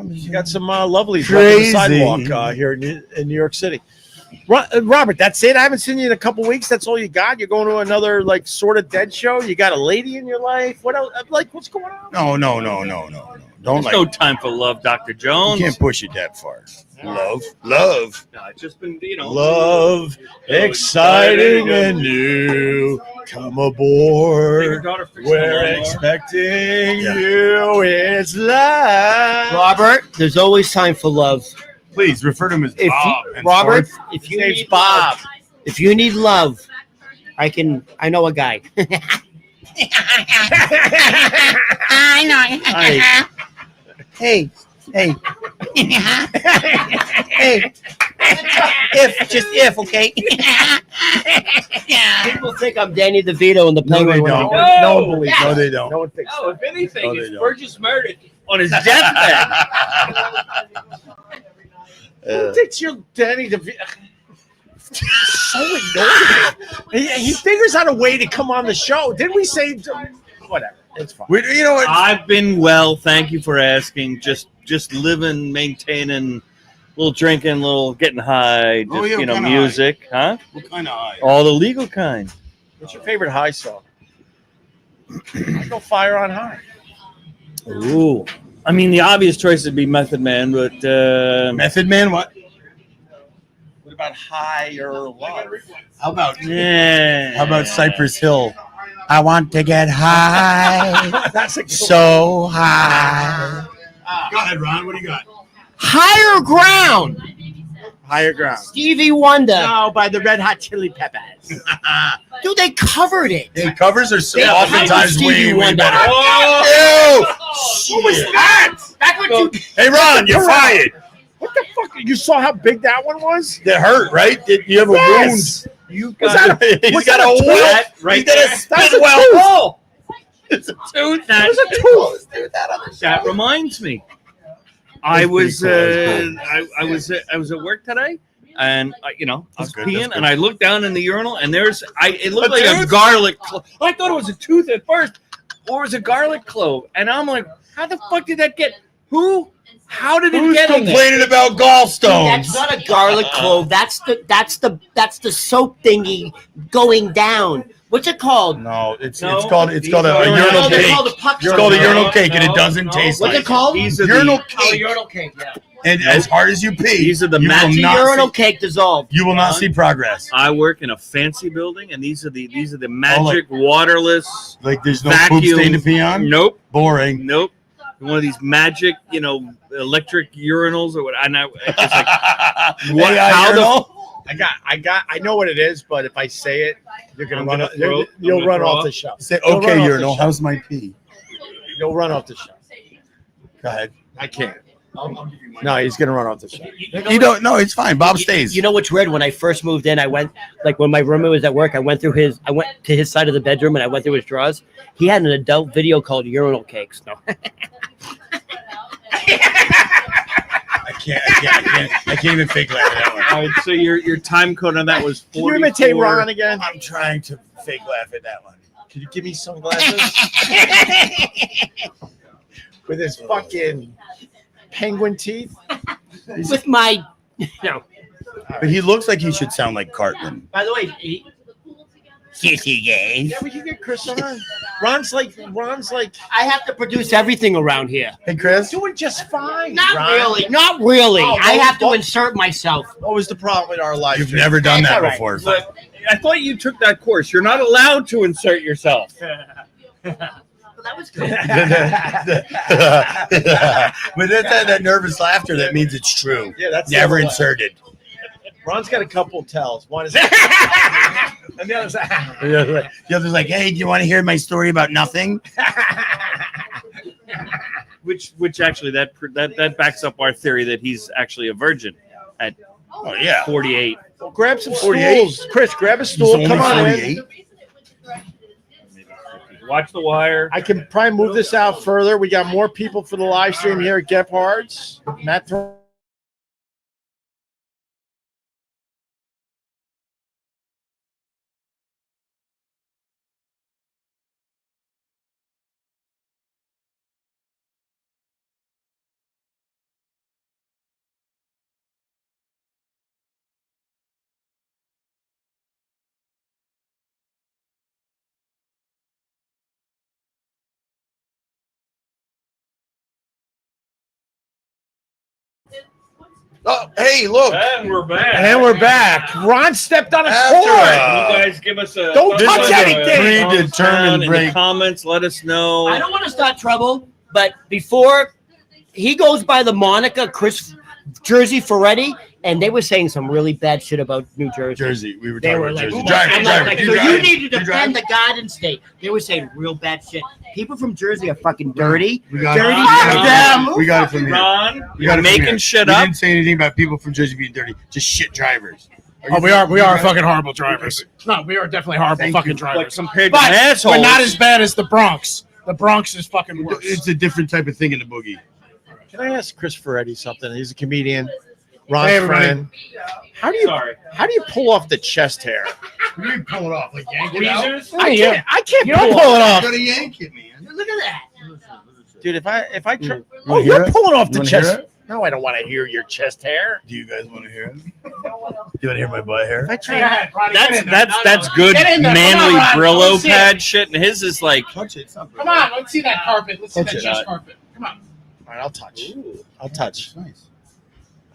You You got some lovelies Crazy. on the sidewalk here in New York City. Robert, that's it. I haven't seen you in a couple weeks. That's all you got. You're going to another like sort of dead show. You got a lady in your life. What else? Like, what's going on? No. Don't There's no time for love, Dr. You Jones. can't push it that far. Love. No, it's just been, Love, exciting and new. Come Your aboard. daughter fixed We're the lawnmower. expecting Yeah. you. It's love. Robert, there's always time for love. Please refer to him as If Bob. you, and Robert, forth. if His you name's need Bob. love, if you need love, I know a guy. I know. Hey. Hey. If, okay? People think I'm Danny DeVito in the No, they Penguin. when I don't. go- No one believes. No, they don't. No one thinks No, if anything, No, they it's don't. Burgess Meredith on his deathbed. Who thinks you're Danny DeVito? So annoying. He figures out a way to come on the show. Didn't we say whatever? It's fine. You know what? I've been well. Thank you for asking. Just living, maintaining, little drinking, little getting high. Just, Oh, yeah, kinda music, huh? What kind of eye? All the legal kind. What's your favorite high song? I go Fire on High. Ooh. I mean, the obvious choice would be Method Man, but Method Man, what? What about Higher Love? How about yeah. Cypress Hill? I want to get high, That's a so high. Go ahead, Ron. What do you got? Higher Ground. Higher Ground. Stevie Wonder. No, by the Red Hot Chili Peppers. Dude, they covered it. Hey, covers are so They oftentimes covered way, Stevie way Wonder. better. Oh! Ew! What was that? Back when you Hey, Ron, you're fired. What the fuck? You saw how big that one was? That hurt, right? Did you have a Yes. wound? You Was got that He's was got that a a well. tooth? right He's got there. a spin well. Oh, It's a tooth. that, it was a tooth. that reminds me. I was pretty cool. I was at work today, and I was That's good, peeing, that's good. and I looked down in the urinal, and it looked A like a tooth? garlic clove. I thought it was a tooth at first, or it was a garlic clove, and I'm like, how the fuck did that get? Who? How did it Who's get in there? complaining about gallstones? That's not a garlic clove. That's the soap thingy going down. What's it called? No, it's No, called these a are- urinal They're cake. called a puck It's called a shot. urinal cake, and it doesn't taste What's like it called? These are urinal the, Oh, cake. urinal cake. Yeah. And as hard as you pee, These are the you will magic not Urinal see- cake dissolved. You will not see progress. I work in a fancy building, and these are the magic waterless Like there's no vacuum. poop stain to pee on. Nope, Boring. nope. One of these magic, electric urinals or what? I know. It's like, what? AI How the? urinal? I know what it is, but if I say it, you're gonna I'm run. gonna off, throw- you'll I'm run gonna off throw the show. Say, You'll run okay, off the urinal. show. How's my pee? You'll run off the show. Go ahead. I can't. No, he's gonna run off the show. You don't. No, it's fine. Bob stays. You know what's weird? When I first moved in, I went when my roommate was at work. I went to his side of the bedroom and I went through his drawers. He had an adult video called Urinal Cakes. No, I can't even fake laugh at that one. All right, so your time code on that was 44. Can you imitate Ron again? I'm trying to fake laugh at that one. Can you give me sunglasses? With his fucking penguin teeth. with my no. But he looks like he should sound like Cartman. By the way, Yeah, we can get Chris on. Ron's like I have to produce everything around here. Hey, Chris. doing just fine. Not Ron. really. Not really. Oh, I have to well- insert myself. What was the problem with our life? You've never done that All right. before. But I thought you took that course. You're not allowed to insert yourself. Well, that was good. But that's that nervous laughter. That means it's true. Yeah, that's Never the other inserted. Ron's got a couple tells. One is and the other's The other's like, hey, do you want to hear my story about nothing? Which actually that backs up our theory that he's actually a virgin at Oh yeah. 48. Well, grab some 48. stools. Chris, grab a He's stool. only Come on in. 48. Watch the wire. I can probably move this out further. We got more people for the live stream here at Gebhards. Matt Oh, hey, look. And we're back. And we're back. Ron stepped on a After cord. Can you guys give us a Don't thumbs touch up, anything. thumbs Predetermined down in break. the comments. Let us know. I don't want to start trouble, but before he goes by the moniker Chris Jersey Ferretti, and they were saying some really bad shit about New Jersey. Jersey. We were They talking were about like, Jersey. oh Driver, I'm driver. like, You so drive? you need to You defend drive? the Garden State. They were saying real bad shit. People from Jersey are fucking dirty. We got Dirty. it. Fuck them. We got it from here. Ron, We you're got it from making here. shit We up. didn't say anything about people from Jersey being dirty. Just shit drivers. Oh, we are fucking horrible drivers. No, we are definitely horrible Thank fucking you. But drivers. compared to But assholes, we're not as bad as the Bronx. The Bronx is fucking worse. It's a different type of thing in the boogie. Can I ask Chris Ferretti something? He's a comedian. Ron's Hey, everybody. friend. How do you pull off the chest hair? What do you pull it off? Like yank it out? Tweezers? I can't You don't pull pull it it off. You gotta yank it, man. Look at that. Dude, if I try, You oh, wanna hear you're it? pulling off You the wanna hear chest. it? No, I don't want to hear your chest hair. Do you guys want to hear it? Do you want to hear my butt hair? If I Go try, ahead, Ronnie, get in there. That's good Get in there. Come manly on, Ron. Brillo Let's see it. pad shit, and his is like Touch it. It's not Come on, let's see that carpet. Let's see Touch that it. chest carpet. Come on. all right, I'll touch. I'll touch. It's nice.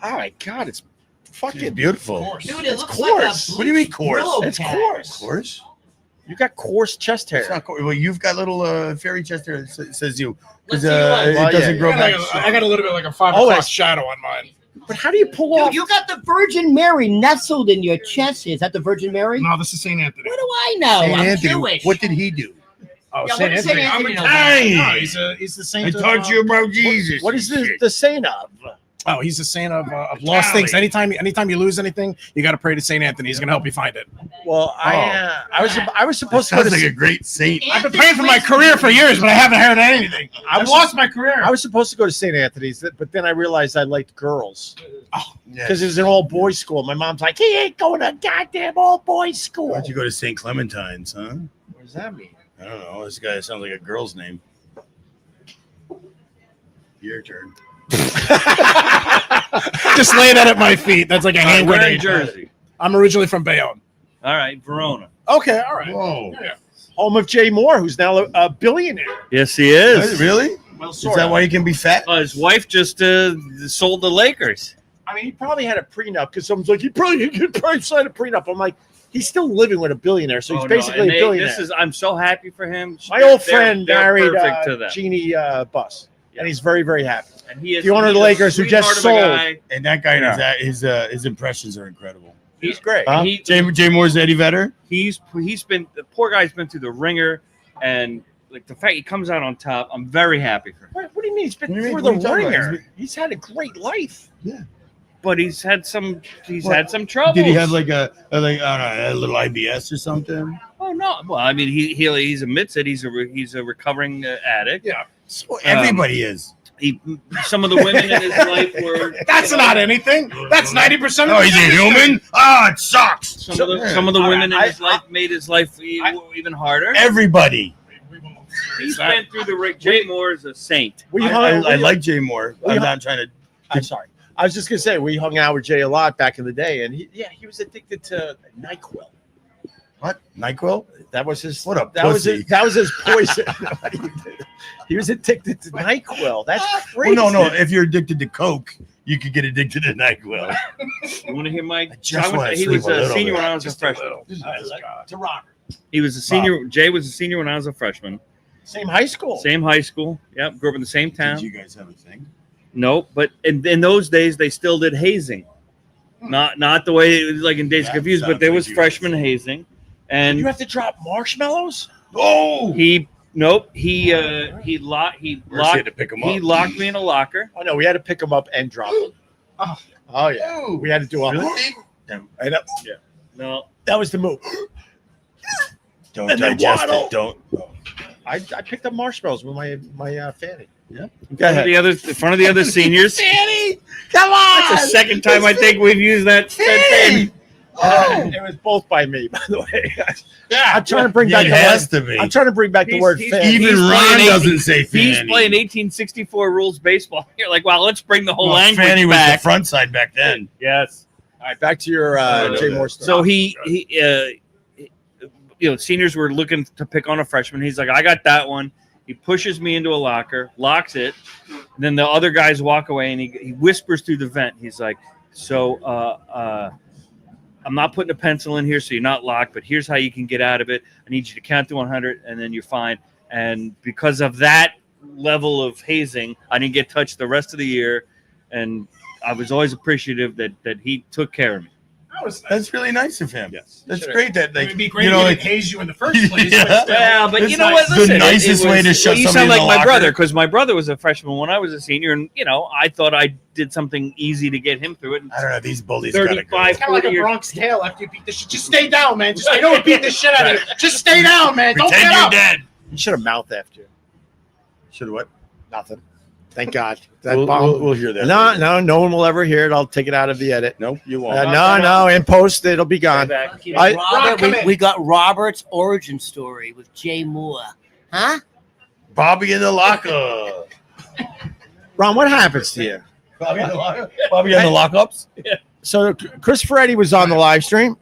Oh my god, it's It's fucking. beautiful. Dude, it It's looks coarse. like a What do you mean coarse? Brillo It's pad. coarse. Course. You got coarse chest It's hair. not coarse. Well, you've got little fairy chest hair that says you. Let's Because see yours. it Well, doesn't yeah, grow I back. got a little bit like a 5 Oh, o'clock it's- shadow on mine. But how do you pull off? Dude, you got the Virgin Mary nestled in your chest. Is that the Virgin Mary? No, this is St. Anthony. What do I know? Saint I'm Anthony, Jewish. what did he do? Oh, Yeah, St. what does St. Anthony. Anthony know? Hey, No, he's the saint. I taught you about Jesus. What is the saint of? Oh, he's the saint of lost things. Anytime you lose anything, you got to pray to St. Anthony. He's gonna help you find it. Well, I was supposed to go Sounds to like a great saint. I've been praying for my career for years, but I haven't heard anything. I've lost my career. I was supposed to go to St. Anthony's, but then I realized I liked girls Yeah. because it was an all boys school. My mom's like, he ain't going to goddamn all boys school. Why'd you go to St. Clementine's, huh? What does that mean? I don't know. This guy sounds like a girl's name. Your turn. Just lay that at my feet. That's like a hand we're in grenade. Jersey. I'm originally from Bayonne. All right, Verona. Okay, all right. Whoa. Yeah. Home of Jay Moore, who's now a billionaire. Yes, he is. Really? Well, Is that why you can be fat? His wife just sold the Lakers. I mean, he probably had a prenup because someone's like, he probably signed a prenup. I'm like, he's still living with a billionaire, so he's basically a billionaire. I'm so happy for him. My old friend they're married perfect to them. Jeannie Buss, and he's very, very happy. And he is the owner of the Lakers, who just sold. And that guy, his impressions are incredible. He's great. Huh? Jay Moore's Eddie Vedder. He's been the poor guy's been through the ringer, and like the fact he comes out on top, I'm very happy for him. What do you mean? He's been What do you through mean? the What are you talking ringer. about? He's had a great life. Yeah. But he's had some trouble. Did he have like a little IBS or something? Oh no! Well, I mean, he admits it. He's a recovering addict. Yeah. So everybody is. Some of the women in his life were. That's not anything. That's 90%. Oh, he's a human? Oh, it sucks. Some of the women in his life made his life even harder. Everybody. He's been through the ring. Jay Moore is a saint. I like Jay Moore. I'm not trying to. I'm sorry. I was just gonna say we hung out with Jay a lot back in the day, and he was addicted to NyQuil. What? NyQuil? That was his. What a that pussy. that was his poison. He was addicted to NyQuil. That's crazy. Well, no. If you're addicted to Coke, you could get addicted to NyQuil. You want to hear my? He was a senior when I was a freshman. To Robert. He was a senior. Jay was a senior when I was a freshman. Same high school. Same high school. Yep. Grew up in the same town. Did you guys have a thing? No, but in those days they still did hazing. Not the way it was like in Days of Confused, but there was freshman hazing. And Did you have to drop marshmallows? Oh, he locked had to pick 'em up. He locked me in a locker. Oh no, we had to pick him up and drop him. Oh yeah, Ooh. we had to do all. Really? I know. No, That was the move. Don't And then digest waddle. it. Don't. I picked up marshmallows with my fanny. Yeah. Go ahead. in front of the other seniors. Fanny, come on! That's the second time I think we've used that. Fanny. It was both by me, by the way. Yeah, I'm trying to bring back. It the has word, to be. I'm trying to bring back the word He's- fanny. Even He's Ron playing doesn't say fanny. He's playing 1864 rules baseball. You're like, wow, let's bring the whole Well, language fanny was back. the front side back then. Yes. All right, back to your Jay Moore story. So he seniors were looking to pick on a freshman. He's like, I got that one. He pushes me into a locker, locks it. And then the other guys walk away, and he whispers through the vent. He's like, so I'm not putting a pencil in here, so you're not locked, but here's how you can get out of it. I need you to count to 100, and then you're fine. And because of that level of hazing, I didn't get touched the rest of the year. And I was always appreciative that he took care of me. That's really nice of him. Yes. That's great. That It would be great you know, if like, he hazed you in the first place. Yeah. But still. Yeah, but It's you know like what? Listen, the nicest way to shut you somebody sound in like the my locker. brother, because my brother was a freshman when I was a senior, and I thought I did something easy to get him through it. I don't know. These bullies gotta go. 35, It's kind of like 40 a years. Bronx Tale after you beat the shit. Just stay down, man. I know we beat the shit out of you. Just stay down, man. Don't Pretend get you're up. dead. You should have mouthed after you. Should what? Nothing. Thank God. That We'll, bomb. we'll hear that. No one will ever hear it. I'll take it out of the edit. Nope, you won't. No, in post it'll be gone. I- Robert, come in. we got Robert's origin story with Jay Moore. Huh? Bobby in the locker. Ron, what happens to you? Bobby in the locker. Bobby on the lockups. So Chris Ferretti was on the live stream.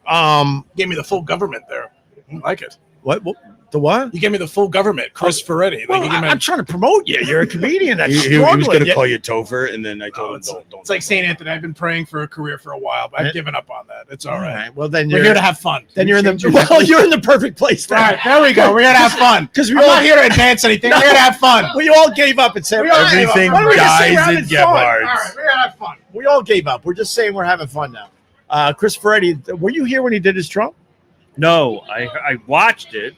Gave me the full government there. I like it. What the what? You gave me the full government, Chris Ferretti. Well, you gave me- I'm trying to promote you. You're a comedian that's He was struggling. going to call you Topher, and then I told him, don't. it's like St. Anthony. I've been praying for a career for a while, but I've given up on that. It's all right. Well, then We're you're here to have fun. then you're in the you're in the perfect place. All right, there we go. We're here to have fun. Because I'm not here to advance anything. We're here to have fun. we all gave up and said We all gave up. Everything Why don't we just say dies we're in having fun? All Gebhards. right, we're here to have fun. We all gave up. We're just saying we're having fun now. Chris Ferretti, were you here when he did his Trump? No, I watched it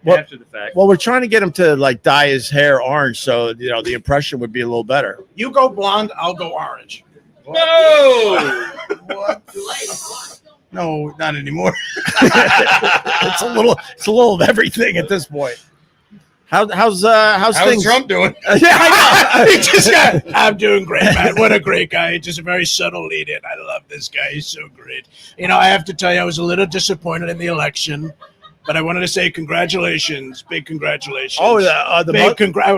Well- after the fact. Well, we're trying to get him to like dye his hair orange, so the impression would be a little better. You go blonde, I'll go orange. No! What? No, not anymore. It's a little of everything at this point. How's How's things? Trump doing? Yeah, I know. He just got, I'm doing great, man. What a great guy. Just a very subtle lead in. I love this guy. He's so great. I have to tell you, I was a little disappointed in the election, but I wanted to say congratulations. Big congratulations. Oh, the Big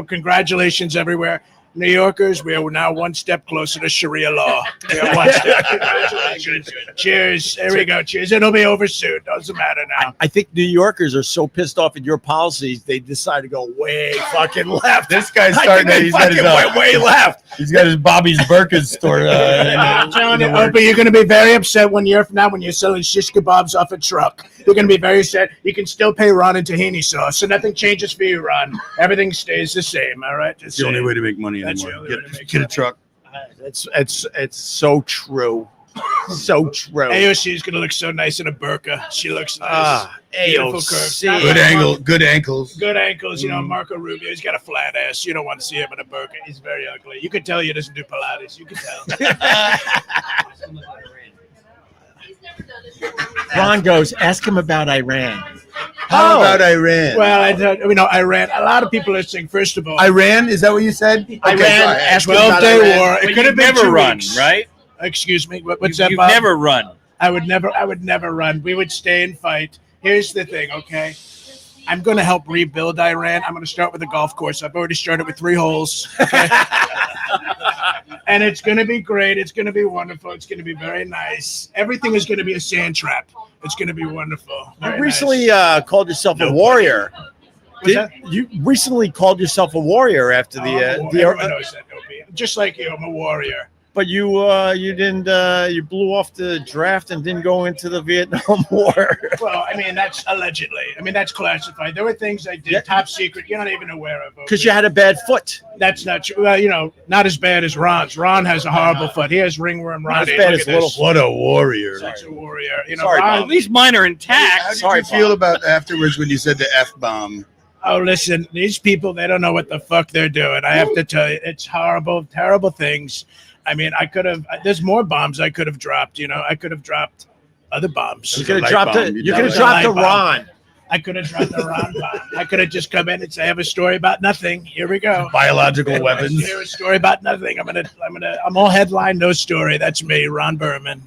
congratulations everywhere. New Yorkers, we are now one step closer to Sharia law. We are one step. Congratulations. Cheers. There we go. Cheers. It'll be over soon. Doesn't matter now. I think New Yorkers are so pissed off at your policies, they decide to go way fucking left. This guy's I starting. think they He's got his fucking went way left. He's got his Bobby's Burkas store. I'm telling you, Opie, you're going to be very upset when you're selling shish kebabs off a truck. You're going to be very upset. You can still pay Ron in tahini sauce, so nothing changes for you, Ron. Everything stays the same. All right. It's the only way to make money anymore. Get a truck. It's so true. So true. AOC is going to look so nice in a burqa. She looks nice. Beautiful curves. Good ankles. Good ankles. You know, Marco Rubio, he's got a flat ass. You don't want to see him in a burqa. He's very ugly. You can tell he doesn't do Pilates. You can tell. Ron goes, ask him about Iran. How about Iran? Well, Iran. A lot of people are saying, first of all, Iran? Is that what you said? Iran. Ask him about 12-day Iran. war. It could have been never 2 run, weeks. right? Excuse me. What's that, You've Bob? never run. I would never run. We would stay and fight. Here's the thing, okay? I'm going to help rebuild Iran. I'm going to start with a golf course. I've already started with 3 holes. Okay? And it's going to be great. It's going to be wonderful. It's going to be very nice. Everything is going to be a sand trap. It's going to be wonderful. You Very recently nice. called yourself a warrior. What's that? You recently called yourself a warrior after Everyone knows that, Opie. Just like you, I'm a warrior. but you didn't you blew off the draft and didn't go into the Vietnam War. Well, I mean, that's allegedly. I mean, that's classified. There were things I did top secret you're not even aware of. Because you had a bad foot. That's not true. Well, not as bad as Ron's. Ron has a horrible foot. He has ringworm. Ron, Not as bad look as at little. this. What a warrior. Such a warrior. Sorry, Ron, At least mine are How intact. did you feel about afterwards when you said the F-bomb? Oh, listen, these people, they don't know what the fuck they're doing. I have to tell you, it's horrible, terrible things. I mean, there's more bombs I could have dropped. I could have dropped other bombs. You could have light dropped bomb. it. You You could have dropped dropped a the light Ron. I could have dropped the Ron bomb. I could have just come in and say, I have a story about nothing. Here we go. Biological weapons. Here's a story about nothing. I'm all headline, no story. That's me, Ron Berman.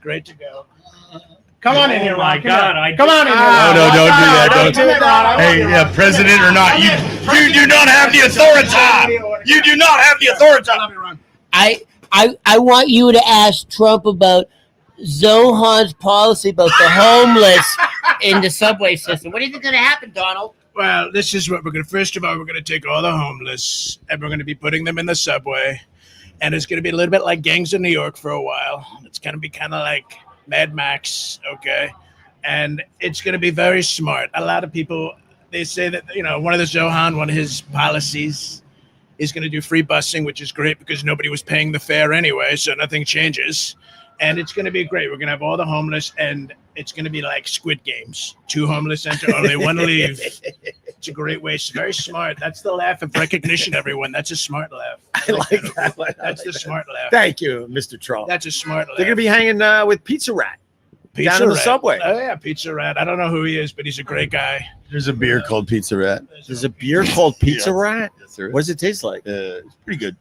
Great to go. Come on in here, Ron. Come on in here. No, don't do that. Don't do it, Ron. I Hey, want yeah, you. president or not, you do not have the authority. You do not have the authority. I want you to ask Trump about Zohan's policy about the homeless in the subway system. What do you think is going to happen, Donald? Well, this is what we're going to. First of all, we're going to take all the homeless and we're going to be putting them in the subway. And it's going to be a little bit like Gangs of New York for a while. It's going to be kind of like Mad Max, okay? And it's going to be very smart. A lot of people, they say that, one of his policies is going to do free busing, which is great because nobody was paying the fare anyway, so nothing changes. And it's going to be great. We're going to have all the homeless, and it's going to be like Squid Games. 2 homeless enter, only 1 leave. It's a great way. It's very smart. That's the laugh of recognition, everyone. That's a smart laugh. I like that one. That's the smart laugh. Thank you, Mr. Trump. That's a smart laugh. They're going to be hanging with Pizza Rat. Pizza down in the Rat. subway. Oh, yeah, Pizza Rat. I don't know who he is, but he's a great guy. There's a beer called Pizza Rat. There's a beer called Pizza Yes. Rat. Yes, there is. What does it taste like? It's pretty good.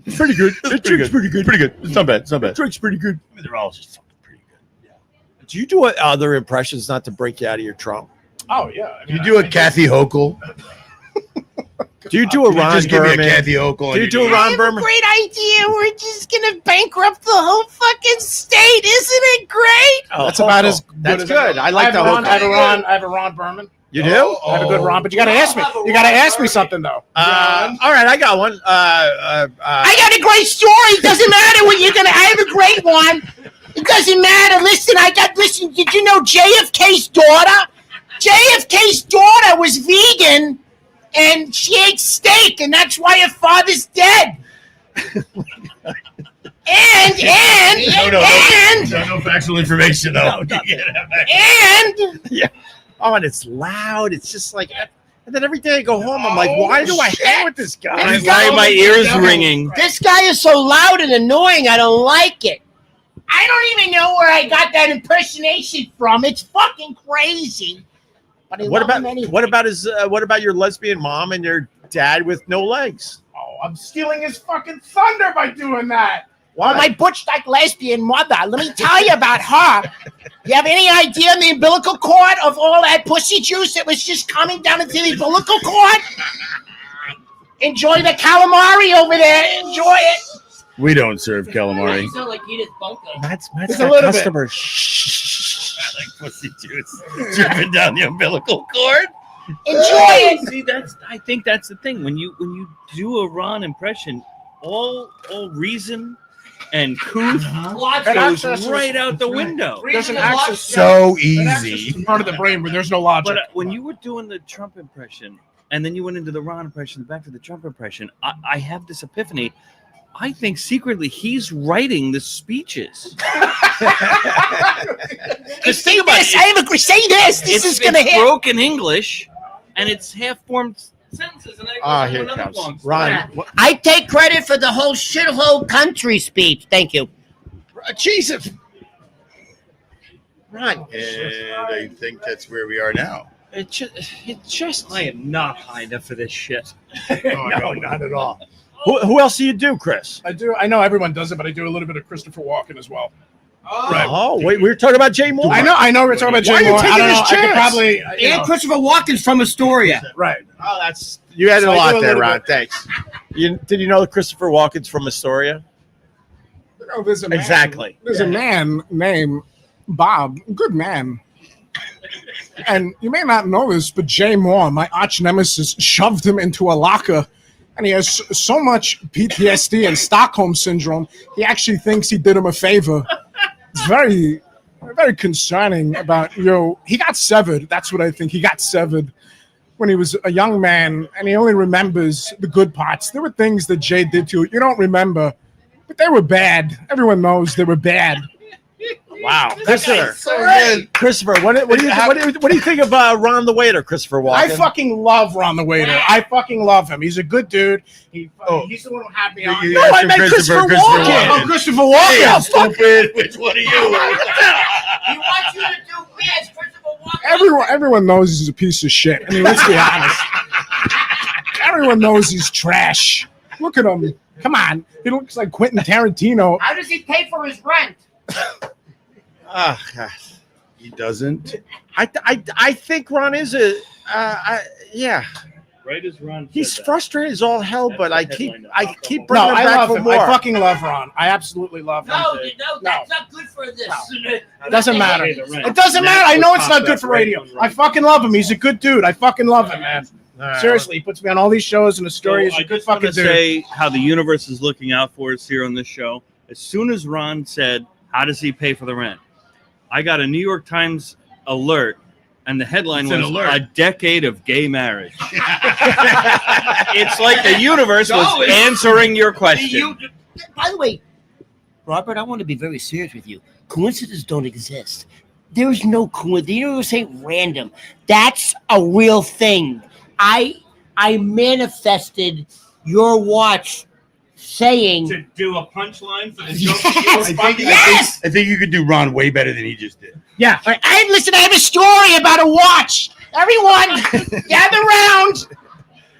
It's pretty good. It drinks pretty good. Pretty good. It's not bad. It's not bad. drink's pretty good. I mean, they're all just fucking pretty good. Do you do other impressions not to break you out of your Trump? Oh, yeah. I mean, You do a Kathy Hochul. Do you do a Ron Just give me a Berman? Kathy Hochul. Do and you you're do a good. Ron Berman? Great idea. We're just going to bankrupt the whole fucking state. Isn't it great? Oh, That's about as That's as good. I like that Ron. whole. I have a Ron Berman. You do? I have a good Ron, but you got to ask me. You got to ask me something though. All right, I got one. I got a great story. It doesn't matter what you're going to. I have a great one. It doesn't matter. Listen, did you know JFK's daughter? JFK's daughter was vegan and she ate steak, and that's why her father's dead. No factual information though. And Oh, and it's loud. It's just like, and then every day I go home, I'm like, why do I hang with this guy? Why are my ears ringing? this guy is so loud and annoying, I don't like it. I don't even know where I got that impersonation from. It's fucking crazy. But I What love him about anyway. what about your lesbian mom and your dad with no legs? Oh, I'm stealing his fucking thunder by doing that. Well, my butch like lesbian mother. Let me tell you about her. You have any idea the umbilical cord of all that pussy juice that was just coming down into the umbilical cord? Enjoy the calamari over there. Enjoy it. We don't serve calamari. You sound like Edith Bunker. Matt's Just got a little bit. customers. I like pussy juice dripping down the umbilical cord. Enjoy it. See, I think that's the thing. When you do a Ron impression, all reason and couth goes right out the window. There's an access. So An access easy. part of the brain where there's no logic. But when you were doing the Trump impression, and then you went into the Ron impression, back to the Trump impression, I have this epiphany. I think secretly he's writing the speeches. Because think about it. I am agree. Say this. This is going to it's hit. broken English, and it's half-formed sentences. And then it goes into Here it another comes. long story. Ron, I take credit for the whole shithole country speech. Thank you. Jesus. Ron, And I think that's where we are now. it just. I am not high enough for this shit. No, not at all. Who else do you do, Chris? I do. I know everyone does it, but I do a little bit of Christopher Walken as well. Right. Oh, wait, we were talking about Jay Moore. I know. We're talking about Why are Jay you Moore. I taking don't know. his I could chance? probably. You know, And Christopher Walken's from Astoria. right. Oh, that's you added So a I lot do a there, little Ron. bit. Thanks. Did you know that Christopher Walken's from Astoria? Oh, there's a man, Exactly. There's a man named Bob. Good man. And you may not know this, but Jay Moore, my arch nemesis, shoved him into a locker. And he has so much PTSD and Stockholm syndrome, he actually thinks he did him a favor. It's very, very concerning about, he got severed. That's what I think. He got severed when he was a young man, and he only remembers the good parts. There were things that Jay did to you. You don't remember, but they were bad. Everyone knows they were bad. Wow, Christopher, what do you think of Ron the Waiter, Christopher Walken? I fucking love Ron the Waiter. I fucking love him. He's a good dude. He's the one who had me on. You No, asked I him meant Christopher Walken. Oh, Christopher Walken. Yeah, Stupid. Which one are you? He wants you to do best, Christopher Walken. Everyone knows he's a piece of shit. I mean, let's be honest. Everyone knows he's trash. Look at him. Come on. He looks like Quentin Tarantino. How does he pay for his rent? Oh, God. He doesn't. I think Ron is yeah. Right as Ron said He's that. frustrated as all hell, That's but the I headline keep of bringing No, him I back love for him. more. I fucking love Ron. I absolutely love him. No, that's not good for this. It doesn't matter. Pay the rent. It doesn't matter. I know it's not good for Right radio. on I fucking love him. He's a good dude. I fucking love him, man. All right. Seriously, he puts me on all these shows and the story is So a I good just want fucking to dude. say how the universe is looking out for us here on this show. As soon as Ron said, "How does he pay for the rent?" I got a New York Times alert, and the headline It's an was alert. "A decade of gay marriage." It's like the universe was answering your question. By the way, Robert, I want to be very serious with you. Coincidences don't exist. There's no coincidence. The universe ain't random. That's a real thing. I manifested your watch saying To do a punchline for the joke. yes. I think you could do Ron way better than he just did. Yeah. Listen, I have a story about a watch. Everyone, gather round.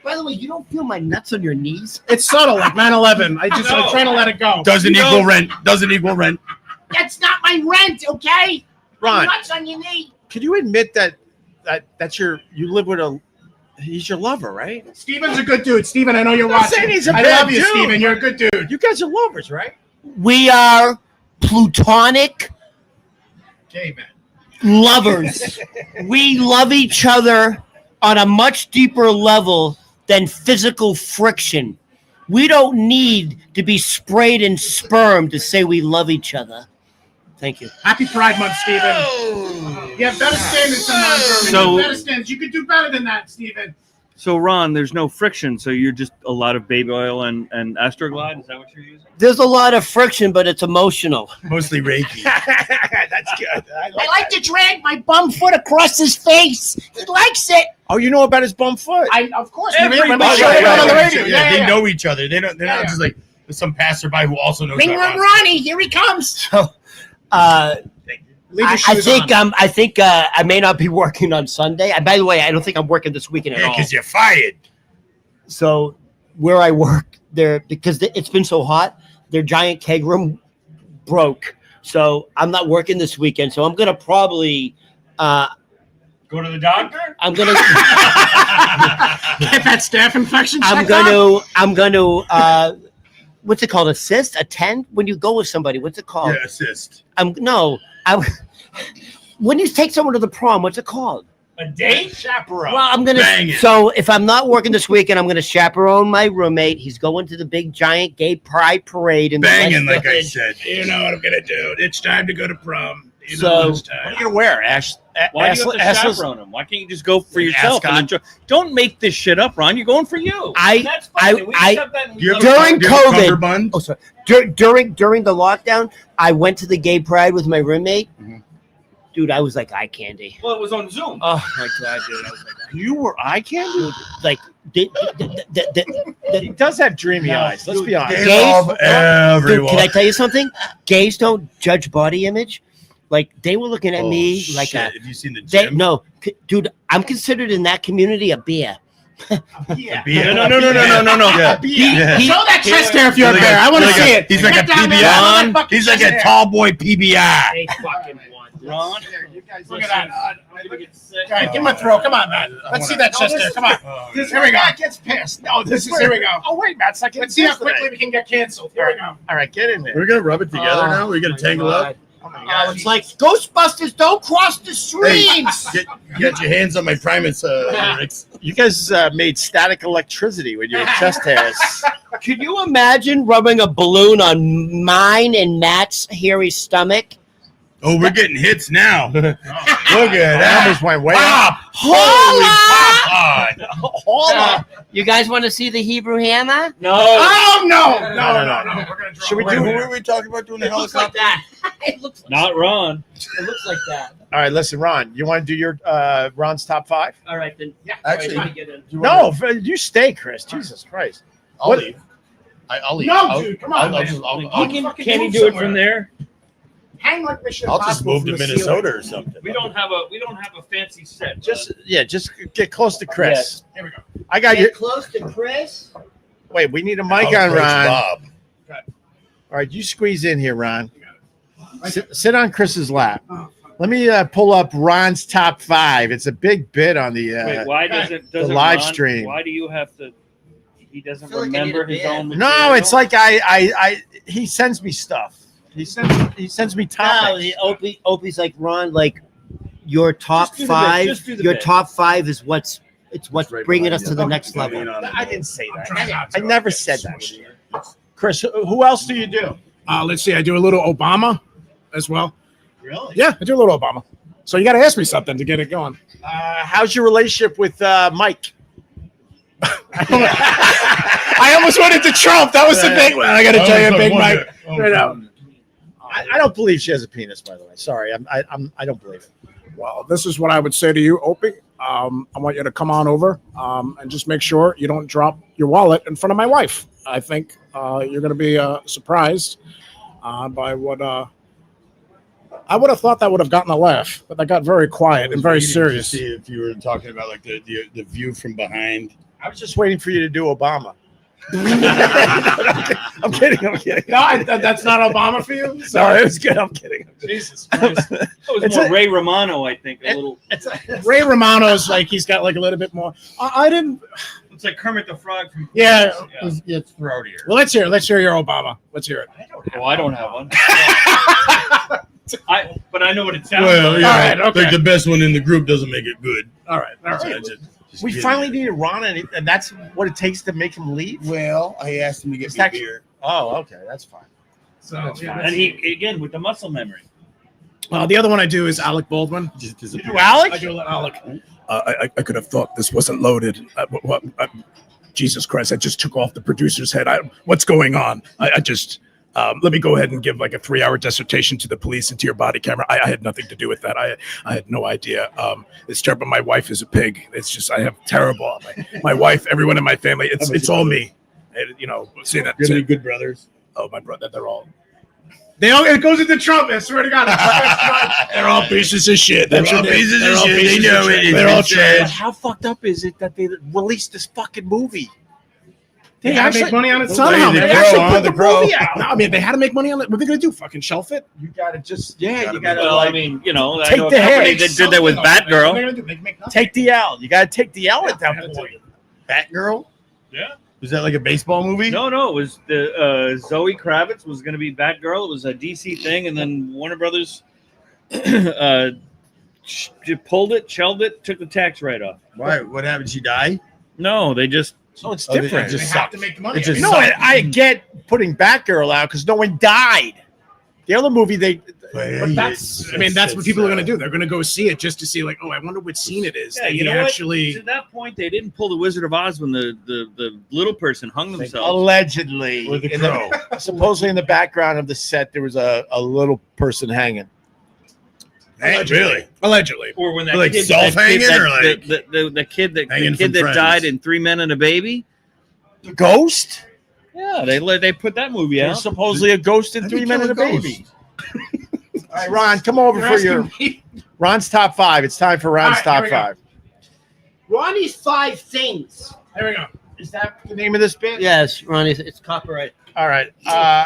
By the way, you don't feel my nuts on your knees? It's subtle, like 9/11. I'm trying to let it go. Doesn't You equal know- rent. Doesn't equal rent. That's not my rent, okay? Ron, Nuts on your knee. can you admit that's you live with he's your lover, right? Steven's a good dude. Steven, I know you're I'm not watching. saying he's a I bad love you, dude. Steven. You're a good dude. You guys are lovers, right? We are plutonic Okay, man. lovers. We love each other on a much deeper level than physical friction. We don't need to be sprayed in sperm to say we love each other. Thank you. Happy Pride Month, Steven. You have better standards than that, German. So- You have better standards. You could do better than that, Steven. So Ron, there's no friction, so you're just a lot of baby oil and Astroglide. Is that what you're using? There's a lot of friction, but it's emotional. Mostly Reiki. That's good. I like to drag my bum foot across his face. He likes it. Oh, you know about his bum foot? Of course. Everybody- When we right, showed it right, on the right. radio. They know each other. They're not Yeah. just like some passerby who also knows. Ring about Ron Ron. Ronnie, here he comes. Leave your I shoes think on. I may not be working on Sunday. By the way, I don't think I'm working this weekend at Yeah, all. because you're fired. So where I work there, because it's been so hot, their giant keg room broke. So I'm not working this weekend. So I'm gonna probably Go Go to the doctor. I'm gonna. Get that staph infection. I'm gonna. What's it called? Assist? Attend? When you go with somebody, what's it called? Yeah, assist. When you take someone to the prom, what's it called? A date? Chaperone. Well, I'm gonna. Bang it. So if I'm not working this weekend, I'm gonna chaperone my roommate. He's going to the big giant gay pride parade in Banging, the West like I Village. said. You know what I'm gonna do. It's time to go to prom. You So- know it's What are time. you gonna wear, Ash? Why do you have to chaperone him? Why can't you just go for yourself and enjoy? Don't make this shit up, Ron. You're going for you. That's fine. We accept that and we Do you love have it. During do you have a COVID. cummerbund? Oh, sorry. During the lockdown, I went to the gay pride with my roommate. Mhm. Dude, I was like eye candy. Well, it was on Zoom. Oh my god, dude! I was like, You were eye candy? like He does have dreamy eyes. Let's be honest. They Gays- love Dude, everyone. can I tell you something? Gays don't judge body image. Like they were looking at me like shit. a. Have you seen the They, gym? no, dude, I'm considered in that community a beer. Yeah. Yeah. No. Yeah. Yeah. Show that chest hair if you're a He's bear. I want to like see a- it. He's like a Get down there, PBI. show that fucking He's like chest a hair. tall boy PBI. They fucking won. Ron, Look at that. I'm gonna get sick. All right, give him a throw. Come on, man. Let's see that chest hair. Come on. Here we go. Matt gets pissed. No, This is here we go. Oh wait, Matt's like Let's see how quickly we can get canceled. Here we go. All right, get in there. We're gonna rub it together now. We're gonna tangle up. Oh my Oh, God. it's like Ghostbusters. Don't cross the streams. Get your hands on my primates, Rex. You guys made static electricity with your chest hairs. Could you imagine rubbing a balloon on mine and Matt's hairy stomach? Oh, we're getting hits now. Look at My that. numbers went way up. Pop! Hola! Holy Hola. You guys want to see the Hebrew hammer? No. Oh, no. No. We're going to Should we Wait, do who were we talking about doing the It looks like helicopter? that. It looks Not Ron. like that. All right, listen, Ron. You want to do your Ron's top five? All right, then. Yeah. Actually, Let me get in. No, you stay, Chris. Jesus Christ. I'll What- leave. I'll leave. No, dude, come on, man. Can he do it from there? Hang like Mission I'll just Impossible move to from the Minnesota or something. We don't have a fancy set. Just get close to Chris. Yes. Here we go. I got you. Get close to Chris. Wait, we need a I'll mic on approach Ron. Bob. All right, you squeeze in here, Ron. Sit on Chris's lap. Let me pull up Ron's top five. It's a big bit on the. Wait, why doesn't live Ron, stream. Why do you have to? He doesn't I feel like I remember need a his bit. own. No, material? it's like I he sends me stuff. He sends me No, topics. Opie's like Ron. Like your top Just do the bit, five. just do the Your bit. top five is what's Right bringing behind us you. to the next Lean level. on it. I didn't say I'm that. trying not I to. never said that shit. Chris, who else do you do? Let's see. I do a little Obama as well. Really? Yeah, I do a little Obama. So you got to ask me something to get it going. How's your relationship with Mike? I almost went into Trump. That was the big one. I got to tell you, Big Mike. Right out. I don't believe she has a penis. By the way, sorry, I don't believe it. Well, this is what I would say to you, Opie. I want you to come on over and just make sure you don't drop your wallet in front of my wife. I think you're going to be surprised by what I would have thought that would have gotten a laugh, but that got very quiet and very serious. See if you were talking about like the view from behind. I was just waiting for you to do Obama. I'm kidding. No, that's not Obama for you. Sorry, it was good. I'm kidding. Jesus That was It's more a- Ray Romano, I think. A little. Ray Romano's like he's got like a little bit more. I didn't. It's like Kermit the Frog from. Yeah. It's throatier. Well, let's hear your Obama. Let's hear it. Oh, I don't have one. But I know what it sounds Well, like. yeah, All right, okay. like the best one in the group doesn't make it good. All right. Just We kidding. finally needed Ron, and that's what it takes to make him leave. Well, I asked him to get Is me a that- beer. Oh, okay, that's fine. So, yeah, And he again with the muscle memory. the other one I do is Alec Baldwin. Just disappeared. You Alec? I do Alec. I could have thought this wasn't loaded. Jesus Christ! I just took off the producer's head. What's going on? I just let me go ahead and give like a 3-hour dissertation to the police and to your body camera. I had nothing to do with that. I had no idea. It's terrible. My wife is a pig. It's just I have terrible. My wife, everyone in my family. It's all me. And, say that. You're gonna be good brothers. Oh, my brother, they're all. It goes into Trump. I swear to God. They're all pieces of shit. They're all pieces of shit. They know it. They're all It's been trash. But how fucked up is it that they released this fucking movie? They had to make money on it Hey, somehow. the They Crow, actually huh? put The the Crow. movie out. No, I mean, they had to make money on it. What are they going to do? Fucking shelf it? You gotta just Gotta you gotta Well, like I mean, you know, I take know a the company hit. that did that with What are they Batgirl. gonna do? They make nothing. take the L. You gotta take the L at that Yeah, point. Batgirl? Yeah. Was that like a baseball movie? No, it was the Zoe Kravitz was going to be Batgirl. It was a DC thing, and then Warner Brothers pulled it, shelved it, took the tax write-off. Why? What happened? She die? No, they just So it's Oh, they different. just They have sucked. to make the money. It just You know what? I get putting Batgirl out because no one died. The other movie, But that's, I mean, that's what people are going to do. They're going to go see it just to see, like, oh, I wonder what scene it is. yeah, That you he know actually. what? To that point, they didn't pull the Wizard of Oz when the little person hung themselves. allegedly, Or the in Crow. supposedly in the background of the set, there was a little person hanging. Really? Allegedly. Or when that Like kid, self-hanging or like the kid hanging the kid from that friends? died in 3 Men and a Baby. The ghost? Yeah, they put that movie There's out. supposedly a ghost in How'd 3 you Men kill and a a ghost? Baby. All right, Ron, come over You're for your asking me? Ron's top 5. It's time for Ron's All top right, here we 5. Ronnie's 5 things. There we go. Is that the name of this bit? Yes, Ronnie, it's copyright. All right.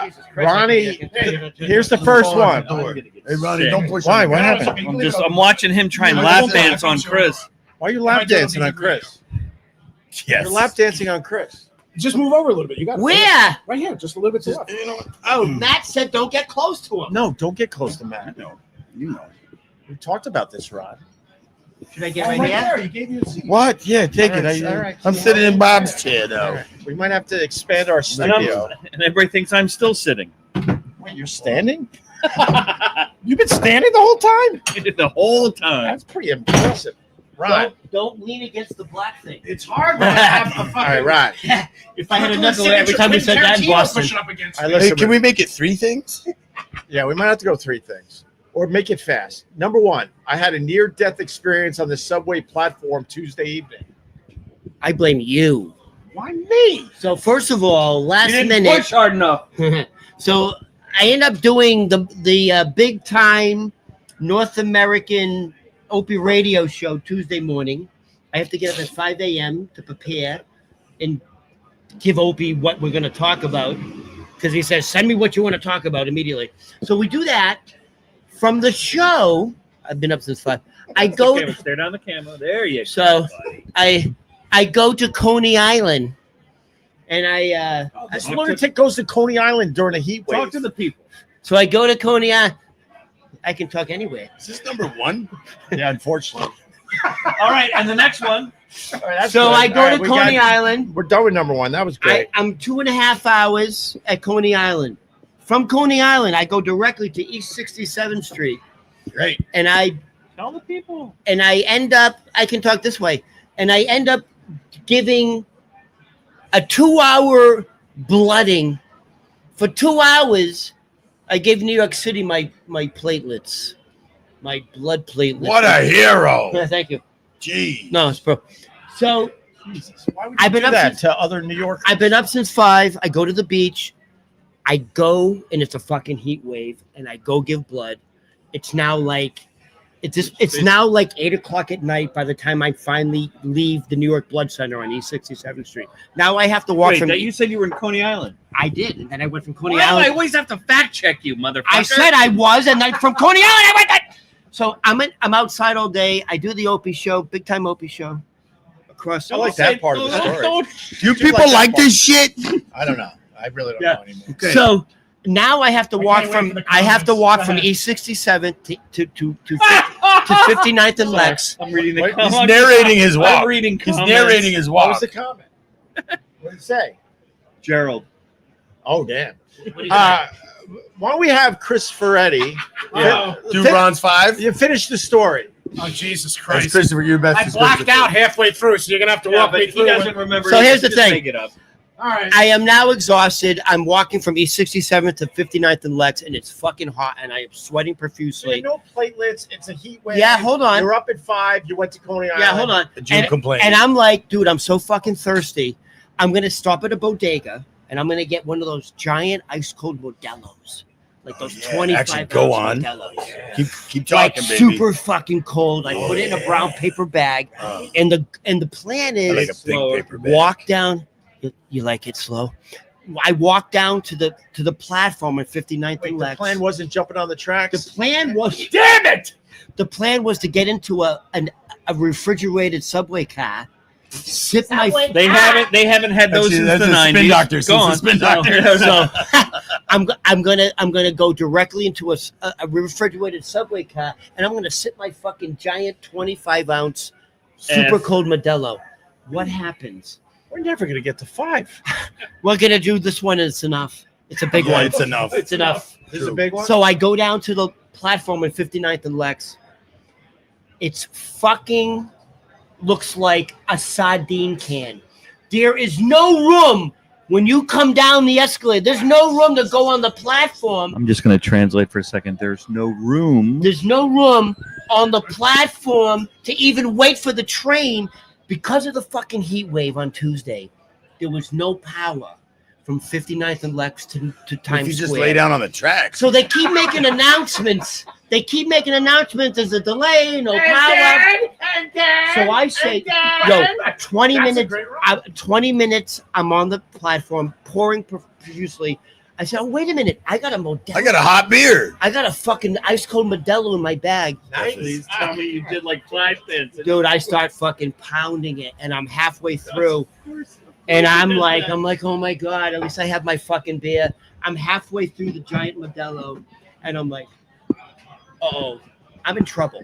Jesus Christ, Ronnie, Hey, here's the first one. Hey, Ronnie, Sick. don't push Why? him. What No, it's happened? okay. I'm watching him try and No, lap don't do it. dance on Chris. Why are you lap dancing on Chris? Yes. You're lap dancing on Chris. Just move over a little bit. You got it. Where? Right here. Just a little bit to the left. You know what? Oh, Matt said don't get close to him. No, don't get close to Matt. No. You know. We talked about this, Ron. Should I get right here? there. He gave you a seat. What? Yeah, take All right, it. all right. I'm sitting in Bob's chair, All though. right. We might have to expand our And, I'm- studio. and everybody thinks I'm still sitting. Wait, you're standing? You've been standing the whole time? The whole time. That's pretty impressive. Ron. Don't lean against the black thing. It's hard when I have a fucking. All right, Ron. If I had a Brooklyn knuckle every signature time we Quentin said that in Tarantino Boston. pushing up against All me. right, Hey, listen, can we make it 3 things? yeah, we might have to go 3 things. Or make it fast. Number 1, I had a near-death experience on the subway platform Tuesday evening. I blame you. Why me? So first of all, last You didn't minute. push hard enough. So I end up doing the big time North American Opie radio show Tuesday morning. I have to get up at 5 a.m. to prepare and give Opie what we're going to talk about because he says, send me what you want to talk about immediately. So we do that. From the show, I've been up since 5. I go. Okay, stare down the camera. There you go. So buddy. I go to Coney Island, and I This lunatic goes to Coney Island during a heat wave. Talk to the people. so I go to Coney Island. I can talk anywhere. Is this number 1? Yeah, unfortunately. All right, and the next one. All right, that's So good. I go All right, to we Coney got- Island. We're done with number 1. That was great. I'm 2.5 hours at Coney Island. From Coney Island, I go directly to East 67th Street, Great. and I Tell the people. end up. I can talk this way, and I end up giving a 2-hour blooding. For 2 hours, I gave New York City my platelets, my blood platelets. What a hero. Yeah, thank you. Gee. No, it's bro. So Jesus, why would I've you been do up that since- to other New Yorkers? I've been up since 5. I go to the beach. I go and it's a fucking heat wave, and I go give blood. It's now like it's now like 8 o'clock at night by the time I finally leave the New York Blood Center on East 67th Street. Now I have to walk Wait, from. that you said you were in Coney Island. I did, and then I went from Coney Why do I Island. always have to fact check you, motherfucker? I said I was, and then from Coney Island I went. So I'm outside all day. I do the Opie show, big time Opie show. Across. I like that part of the story. Do Do you people like like that this shit? I don't know. I really don't Yeah. know anymore. Okay. So now I have to I walk can't wait from for the I have to comments. walk Go from ahead. East 67th to 59th and Lex. I'm reading the Wait, comments. He's narrating his walk. I'm reading He's comments. narrating his What was walk. the comment? What did it say? Gerald. Oh, damn. Why don't we have Chris Ferretti? Do Ron's 5? You finish the story. Oh, Jesus That's Christ. Christopher, your best. I is blacked Christopher. out halfway through, so you're going to have to Yeah, walk but me he through doesn't it. remember. So He here's can the just thing. Make it up. All right. I am now exhausted. I'm walking from East 67th to 59th and Lex, and it's fucking hot, and I am sweating profusely. No platelets. It's a heat wave. Yeah, hold on. You're up at 5. You went to Coney Island. Yeah, hold on. June complained. And I'm like, dude, I'm so fucking thirsty. I'm gonna stop at a bodega, and I'm gonna get one of those giant ice cold Modelo's, like those yeah, 25 actually, go ounce on. Modelo's. Keep Like talking, baby. super fucking cold. I Oh, put it in a yeah. brown paper bag, Oh, and the plan I like is a big paper bag. walk down You like it slow? I walked down to the platform at 59th Wait, and the Lex. plan wasn't jumping on the tracks. The plan was Damn it! The plan was to get into a refrigerated subway car, sip my. They haven't had those since That's the the 90s. spin doctor. Go on. Spin doctor. So I'm gonna go directly into a refrigerated subway car, and I'm gonna sip my fucking giant 25-ounce super cold Modelo. What happens? We're never gonna get to 5. We're gonna do this one, and it's enough. It's a big Yeah, one. it's enough. It's enough. This is a big one. So I go down to the platform at 59th and Lex. It's fucking looks like a sardine can. There is no room when you come down the escalator. There's no room to go on the platform. I'm just going to translate for a second. There's no room. There's no room on the platform to even wait for the train because of the fucking heat wave on Tuesday. There was no power from 59th and Lex to Times Square. If you just lay down on the tracks. So they keep making announcements. There's a delay, no power. So I say, yo, 20 minutes. 20 minutes. I'm on the platform, pouring profusely. I said, oh, wait a minute. I got a Modelo. I got a hot beer. I got a fucking ice cold Modelo in my bag. Please tell me you did like flash dance. Dude, I start fucking pounding it, and I'm halfway through. And I'm like, oh my God, at least I have my fucking beer. I'm halfway through the giant Modelo, and I'm like, uh-oh, I'm in trouble.